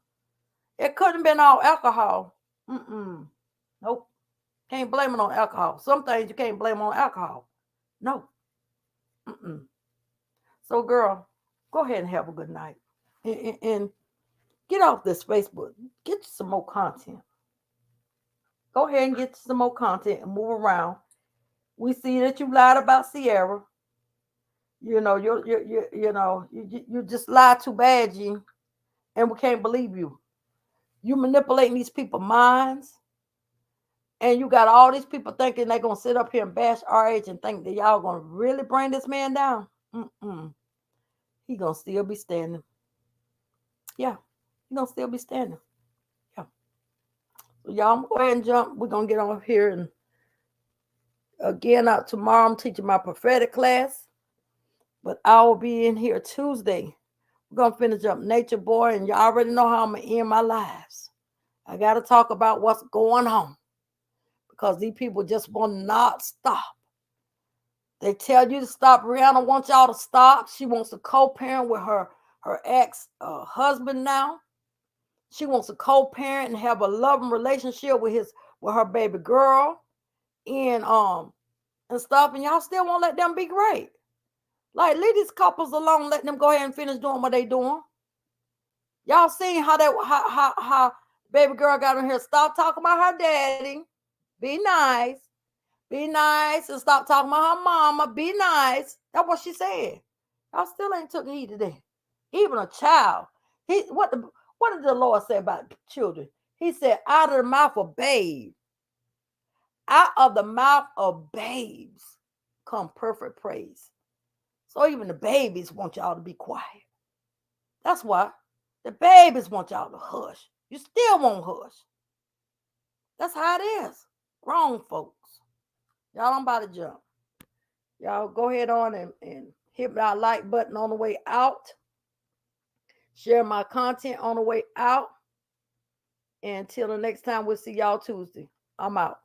it couldn't have been all alcohol. Nope. Can't blame it on alcohol. Some things you can't blame on alcohol. No. So, girl, go ahead and have a good night. And get off this Facebook. Get you some more content. Go ahead and get some more content and move around. We see that you lied about Sierra. You just lied too bad, Jean. And we can't believe you. You manipulating these people's minds. And you got all these people thinking they're going to sit up here and bash RH and think that y'all going to really bring this man down. He going to still be standing. Yeah, he going to still be standing. Yeah. So y'all, I'm going to go ahead and jump. We're going to get on here. And again, tomorrow I'm teaching my prophetic class. But I will be in here Tuesday. We're going to finish up Nature Boy. And y'all already know how I'm going to end my lives. I got to talk about what's going on. Because these people just will not stop. They tell you to stop. Rihanna wants y'all to stop. She wants to co-parent with her ex-husband now. She wants to co-parent and have a loving relationship with her baby girl and stuff. And y'all still won't let them be great. Like, leave these couples alone. Let them go ahead and finish doing what they doing. Y'all seen how baby girl got in here. Stop talking about her daddy. Be nice. Be nice and stop talking about her mama. Be nice. That's what she said. Y'all still ain't took heed to that. Even a child. What did the Lord say about children? He said, out of the mouth of babes, out of the mouth of babes come perfect praise. So even the babies want y'all to be quiet. That's why the babies want y'all to hush. You still won't hush. That's how it is. Grown folks. Y'all, I'm about to jump. Y'all go ahead on and hit that like button on the way out. Share my content on the way out. And until the next time, we'll see y'all Tuesday. I'm out.